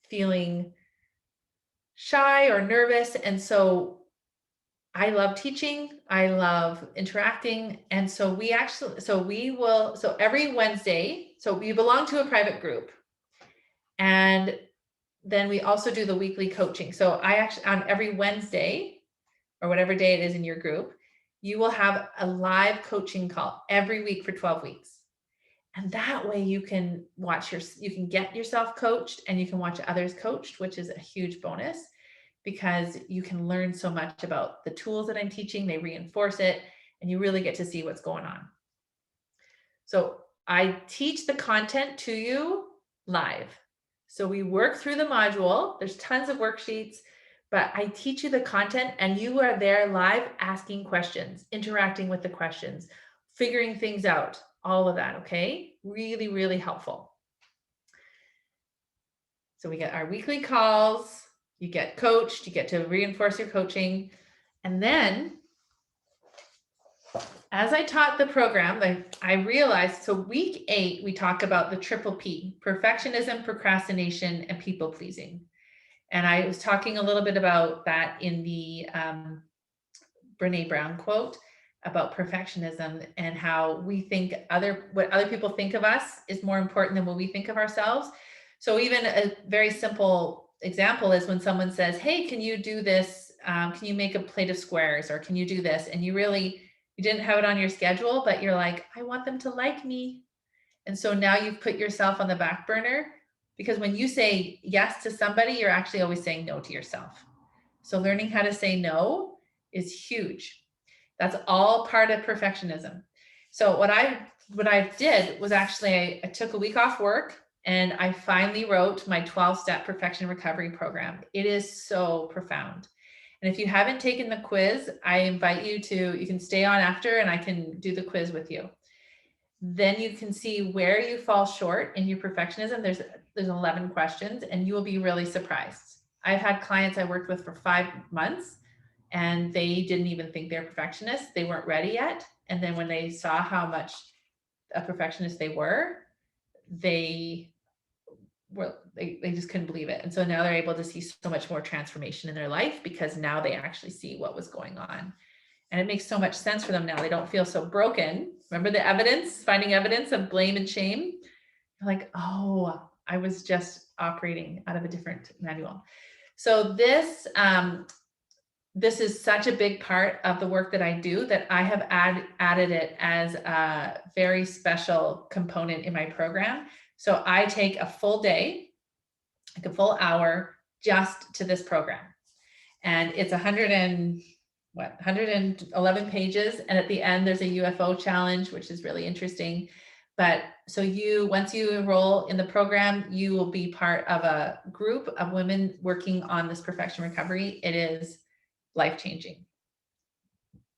Speaker 1: feeling shy or nervous. And so I love teaching. I love interacting. And so every Wednesday, so we belong to a private group. And then we also do the weekly coaching. So on every Wednesday, or whatever day it is in your group, you will have a live coaching call every week for 12 weeks. And that way you can get yourself coached, and you can watch others coached, which is a huge bonus, because you can learn so much about the tools that I'm teaching. They reinforce it, and you really get to see what's going on. So I teach the content to you live. So we work through the module. There's tons of worksheets, but I teach you the content, and you are there live asking questions, interacting with the questions, figuring things out, all of that, okay? Really, really helpful. So we get our weekly calls, you get coached, you get to reinforce your coaching. And then as I taught the program, I realized, so week 8, we talk about the triple P: perfectionism, procrastination, and people pleasing. And I was talking a little bit about that in the Brene Brown quote about perfectionism, and how we think what other people think of us is more important than what we think of ourselves. So even a very simple example is when someone says, hey, can you do this? Can you make a plate of squares? Or can you do this? And you didn't have it on your schedule, but you're like, I want them to like me. And so now you've put yourself on the back burner, because when you say yes to somebody, you're actually always saying no to yourself. So learning how to say no is huge. That's all part of perfectionism. So what I did was actually I took a week off work, and I finally wrote my 12-step perfection recovery program. It is so profound. And if you haven't taken the quiz, I invite you can stay on after, and I can do the quiz with you. Then you can see where you fall short in your perfectionism. There's 11 questions, and you will be really surprised. I've had clients I worked with for 5 months, and they didn't even think they're perfectionists. They weren't ready yet. And then when they saw how much a perfectionist they were, they just couldn't believe it. And so now they're able to see so much more transformation in their life, because now they actually see what was going on. And it makes so much sense for them now. They don't feel so broken. Remember the finding evidence of blame and shame? You're like, oh, I was just operating out of a different manual. So this is such a big part of the work that I do, that I have added it as a very special component in my program. So I take a full day, like a full hour just to this program. And it's 111 pages. And at the end, there's a UFO challenge, which is really interesting. But so once you enroll in the program, you will be part of a group of women working on this perfection recovery. It is life-changing.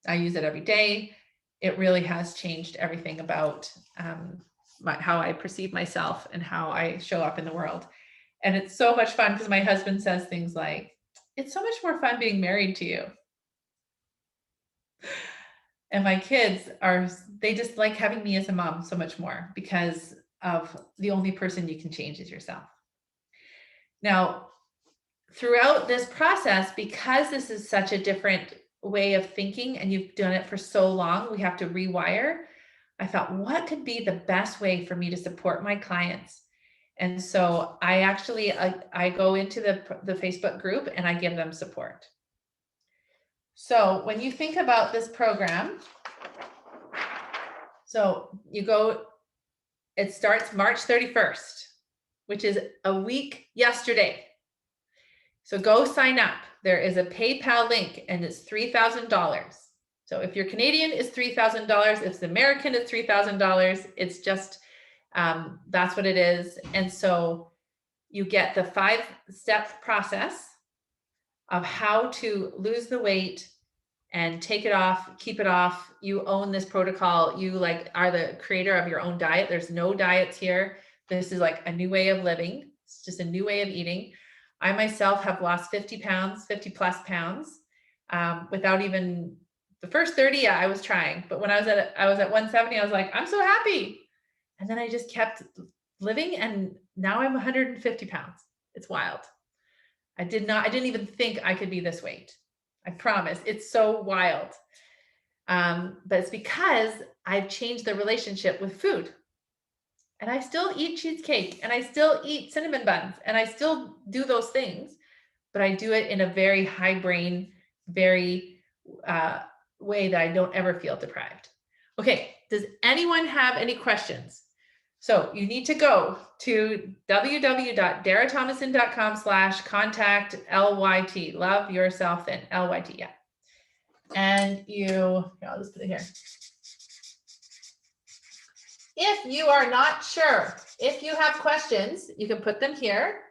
Speaker 1: I use it every day. It really has changed everything about how I perceive myself and how I show up in the world. And it's so much fun because my husband says things like, it's so much more fun being married to you. And my kids they just like having me as a mom so much more because of the only person you can change is yourself. Now, throughout this process, because this is such a different way of thinking and you've done it for so long, we have to rewire. I thought, what could be the best way for me to support my clients? And so I go into the Facebook group and I give them support. So when you think about this program, so it starts March 31st, which is a week yesterday. So go sign up. There is a PayPal link and it's $3,000. So if you're Canadian, it's $3,000. If it's American, it's $3,000. It's just, that's what it is. And so you get the 5-step process of how to lose the weight and take it off, keep it off. You own this protocol. You are the creator of your own diet. There's no diets here. This is like a new way of living. It's just a new way of eating. I myself have lost 50 plus pounds, without even the first 30. Yeah, I was trying, but when I was at 170, I was like, I'm so happy. And then I just kept living. And now I'm 150 pounds. It's wild. I didn't even think I could be this weight. I promise. It's so wild. But it's because I've changed the relationship with food. And I still eat cheesecake and I still eat cinnamon buns and I still do those things, but I do it in a very high brain, very way that I don't ever feel deprived. Okay. Does anyone have any questions? So you need to go to www.daratomasson.com/contact LYT. Love yourself then. LYT. Yeah. And I'll just put it here. If you are not sure, if you have questions, you can put them here.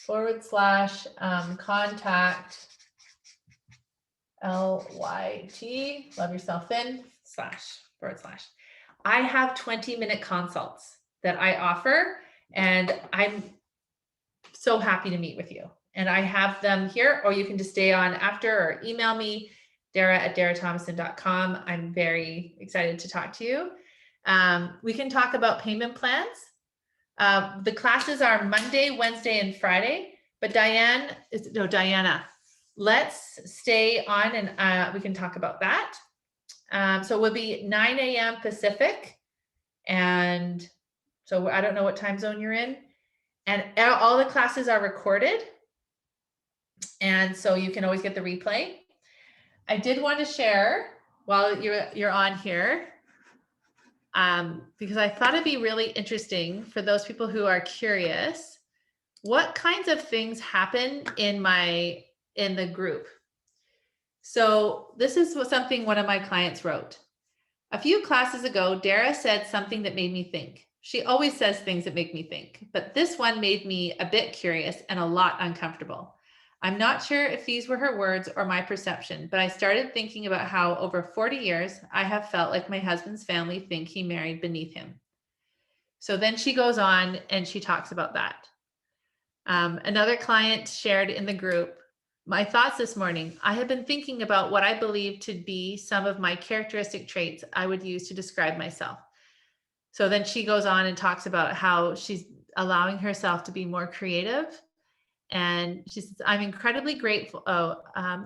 Speaker 1: /contact LYT. Love yourself then // I have 20-minute consults that I offer, and I'm so happy to meet with you. And I have them here, or you can just stay on after or email me, Dara@daratomasson.com. I'm very excited to talk to you. We can talk about payment plans. The classes are Monday, Wednesday, and Friday, but Diana, let's stay on and we can talk about that. So it will be 9 a.m. Pacific. And so I don't know what time zone you're in. And all the classes are recorded. And so you can always get the replay. I did want to share while you're on here, because I thought it'd be really interesting for those people who are curious, what kinds of things happen in the group. So this is something one of my clients wrote. A few classes ago, Dara said something that made me think. She always says things that make me think, but this one made me a bit curious and a lot uncomfortable. I'm not sure if these were her words or my perception, but I started thinking about how over 40 years, I have felt like my husband's family think he married beneath him. So then she goes on and she talks about that. Another client shared in the group, my thoughts this morning. I have been thinking about what I believe to be some of my characteristic traits I would use to describe myself. So then she goes on and talks about how she's allowing herself to be more creative. And she says, I'm incredibly grateful.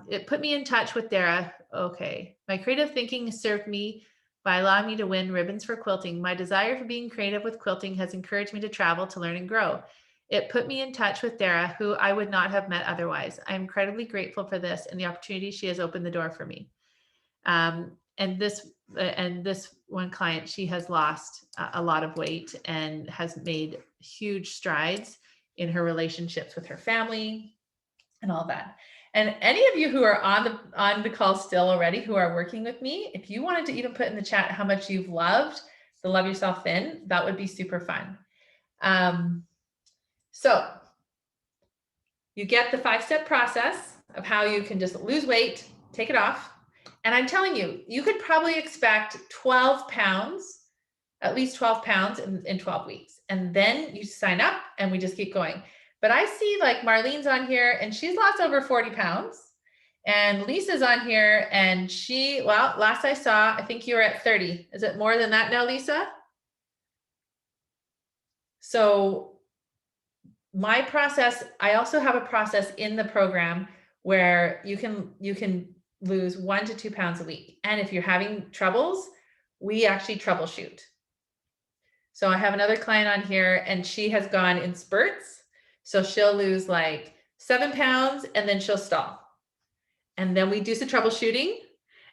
Speaker 1: It put me in touch with Dara. Okay. My creative thinking served me by allowing me to win ribbons for quilting. My desire for being creative with quilting has encouraged me to travel, to learn and grow. It put me in touch with Dara, who I would not have met otherwise. I'm incredibly grateful for this and the opportunity she has opened the door for me. And this one client, she has lost a lot of weight and has made huge strides in her relationships with her family and all that. And any of you who are on the call still already, who are working with me, if you wanted to even put in the chat how much you've loved the Love Yourself Thin, that would be super fun. So you get the 5-step process of how you can just lose weight, take it off. And I'm telling you, you could probably expect 12 pounds, at least 12 pounds in 12 weeks. And then you sign up and we just keep going. But I see like Marlene's on here and she's lost over 40 pounds. And Lisa's on here and she, well, last I saw, I think you were at 30. Is it more than that now, Lisa? So my process, I also have a process in the program where you can lose 1 to 2 pounds a week. And if you're having troubles, we actually troubleshoot. So I have another client on here and she has gone in spurts. So she'll lose like 7 pounds and then she'll stall. And then we do some troubleshooting.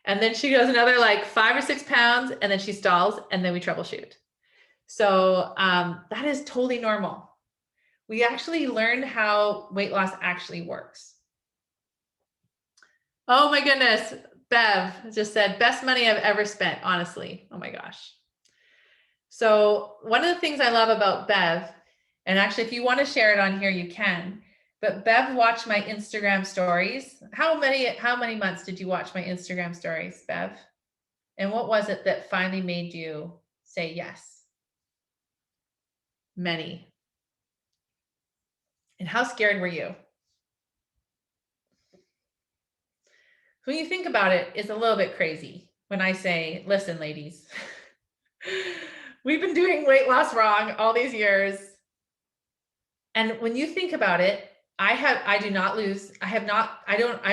Speaker 1: And then she goes another like 5 or 6 pounds and then she stalls and then we troubleshoot. So that is totally normal. We actually learn how weight loss actually works. Oh my goodness. Bev just said, best money I've ever spent, honestly. Oh my gosh. So one of the things I love about Bev, and actually if you want to share it on here, you can, but Bev watched my Instagram stories. How many months did you watch my Instagram stories, Bev? And what was it that finally made you say yes? Many. And how scared were you? When you think about it, it's a little bit crazy when I say, listen, ladies, we've been doing weight loss wrong all these years. And when you think about it, I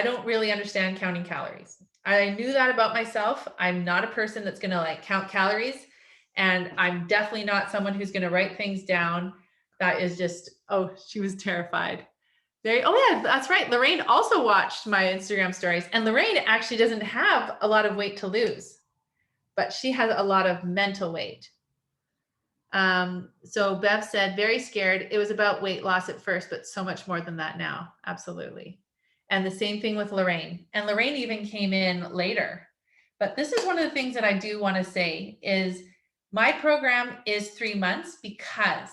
Speaker 1: don't really understand counting calories. I knew that about myself. I'm not a person that's going to like count calories. And I'm definitely not someone who's going to write things down. That is just, oh, she was terrified. Oh yeah, that's right. Lorraine also watched my Instagram stories, and Lorraine actually doesn't have a lot of weight to lose, but she has a lot of mental weight. So Bev said, very scared. It was about weight loss at first, but so much more than that now. Absolutely. And the same thing with Lorraine. And Lorraine even came in later. But this is one of the things that I do want to say is my program is 3 months because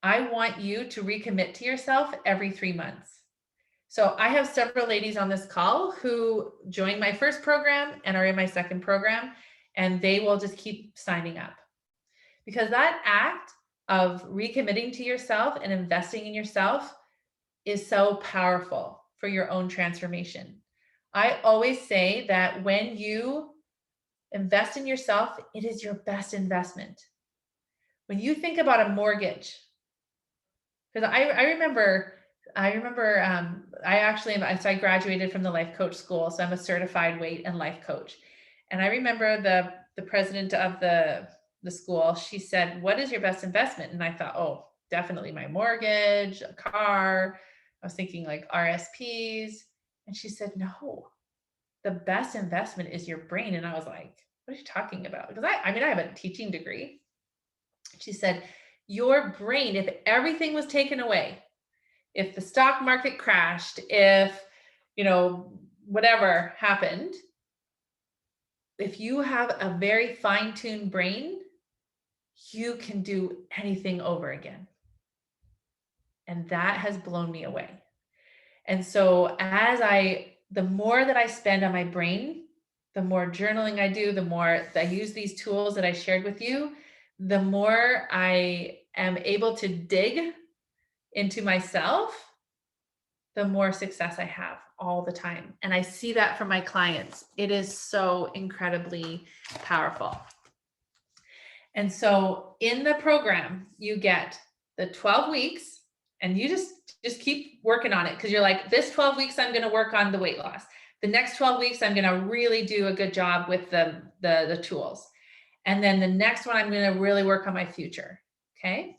Speaker 1: I want you to recommit to yourself every 3 months. So I have several ladies on this call who joined my first program and are in my second program, and they will just keep signing up. Because that act of recommitting to yourself and investing in yourself is so powerful for your own transformation. I always say that when you invest in yourself, it is your best investment. When you think about a mortgage, because I remember I graduated from the life coach school, so I'm a certified weight and life coach. And I remember the president of the school, she said, what is your best investment? And I thought, oh, definitely my mortgage, a car. I was thinking like RSPs. And she said, no, the best investment is your brain. And I was like, what are you talking about? Because I have a teaching degree. She said, your brain, if everything was taken away, if the stock market crashed, if, whatever happened, if you have a very fine-tuned brain, you can do anything over again. And that has blown me away. And so the more that I spend on my brain, the more journaling I do, the more that I use these tools that I shared with you, the more I am able to dig into myself, the more success I have all the time. And I see that from my clients. It is so incredibly powerful. And so in the program, you get the 12 weeks and you just keep working on it because you're like, this 12 weeks, I'm going to work on the weight loss. The next 12 weeks, I'm going to really do a good job with the tools. And then the next one, I'm going to really work on my future. Okay.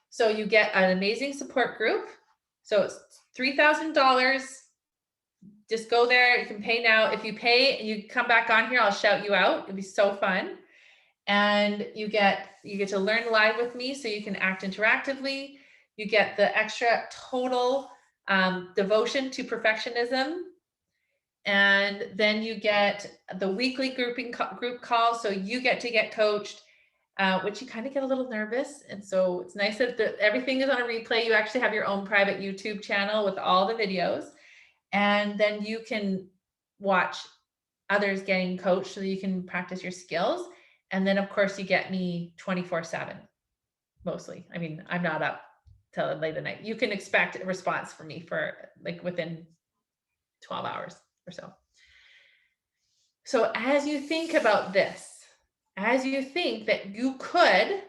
Speaker 1: So you get an amazing support group. So it's $3,000 just go there. You can pay now. If you pay and you come back on here, I'll shout you out. It'll be so fun. And you get to learn live with me, so you can act interactively. You get the extra total devotion to perfectionism. And then you get the weekly group call. So you get to get coached, which you kind of get a little nervous. And so it's nice that everything is on a replay. You actually have your own private YouTube channel with all the videos. And then you can watch others getting coached so that you can practice your skills. And then of course you get me 24/7, mostly. I mean, I'm not up till late at night. You can expect a response from me for like within 12 hours or so. So as you think about this, as you think that you could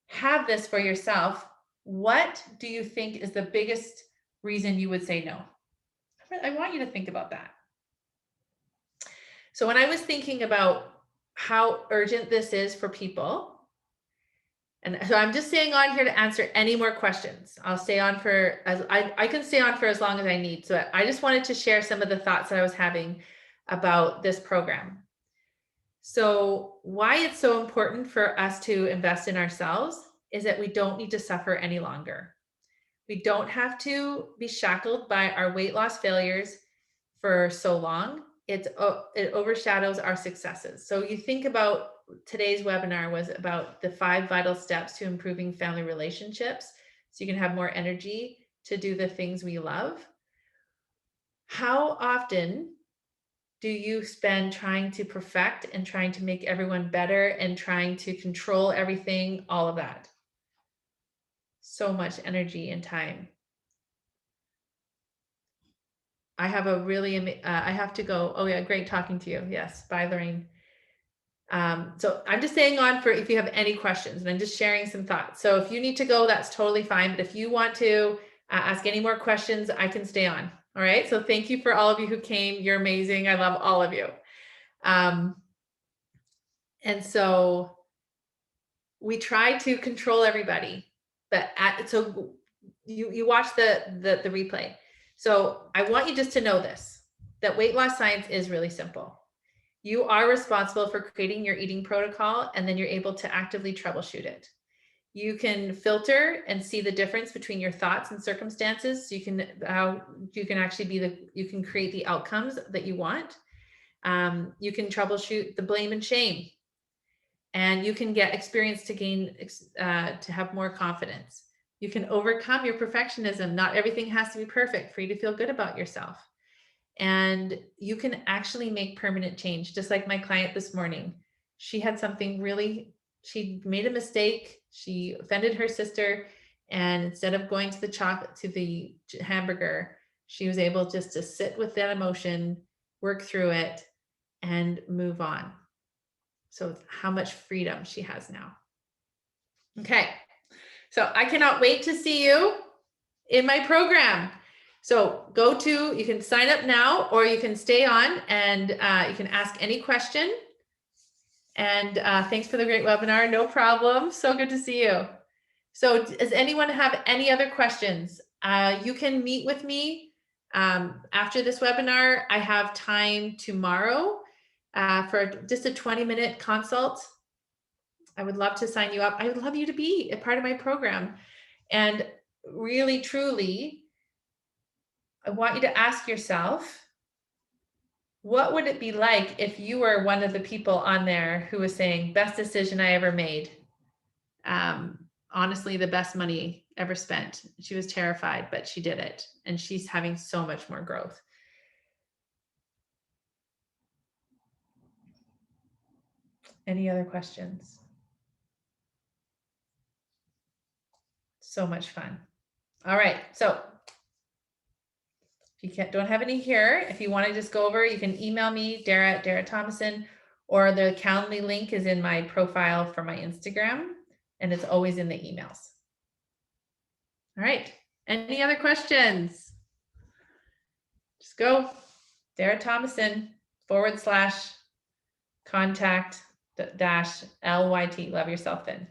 Speaker 1: have this for yourself, what do you think is the biggest reason you would say no? I want you to think about that. So when I was thinking about how urgent this is for people, and so I'm just staying on here to answer any more questions. I'll stay on for I can stay on for as long as I need. So I just wanted to share some of the thoughts that I was having about this program. So why it's so important for us to invest in ourselves is that we don't need to suffer any longer. We don't have to be shackled by our weight loss failures for so long. It overshadows our successes. So you think about today's webinar was about the 5 vital steps to improving family relationships, so you can have more energy to do the things we love. How often do you spend trying to perfect and trying to make everyone better and trying to control everything, all of that? So much energy and time. I have a really, I have to go. Oh yeah, great talking to you. Yes, bye Lorraine. So I'm just staying on for if you have any questions, and I'm just sharing some thoughts. So if you need to go, that's totally fine. But if you want to ask any more questions, I can stay on. All right. So thank you for all of you who came. You're amazing. I love all of you. And so we try to control everybody, but so you watch the replay. So I want you just to know this, that weight loss science is really simple. You are responsible for creating your eating protocol, and then you're able to actively troubleshoot it. You can filter and see the difference between your thoughts and circumstances. So you can actually you can create the outcomes that you want. You can troubleshoot the blame and shame, and you can get experience to gain to have more confidence. You can overcome your perfectionism. Not everything has to be perfect for you to feel good about yourself. And you can actually make permanent change. Just like my client this morning, she had something she made a mistake. She offended her sister. And instead of going to the hamburger, she was able just to sit with that emotion, work through it, and move on. So how much freedom she has now. Okay. So I cannot wait to see you in my program. So you can sign up now, or you can stay on and you can ask any question. And thanks for the great webinar. No problem. So good to see you. So does anyone have any other questions? You can meet with me after this webinar. I have time tomorrow for just a 20-minute consult. I would love to sign you up. I would love you to be a part of my program. And really, truly, I want you to ask yourself, what would it be like if you were one of the people on there who was saying, best decision I ever made? Honestly, the best money ever spent. She was terrified, but she did it. And she's having so much more growth. Any other questions? So much fun. All right. So if you don't have any here, if you want to just go over, you can email me, Dara Tomasson, or the Calendly link is in my profile for my Instagram, and it's always in the emails. All right. Any other questions? Just go Dara Tomasson /contact-LYT. Love yourself then.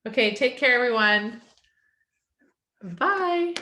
Speaker 1: Okay. Take care, everyone. Bye.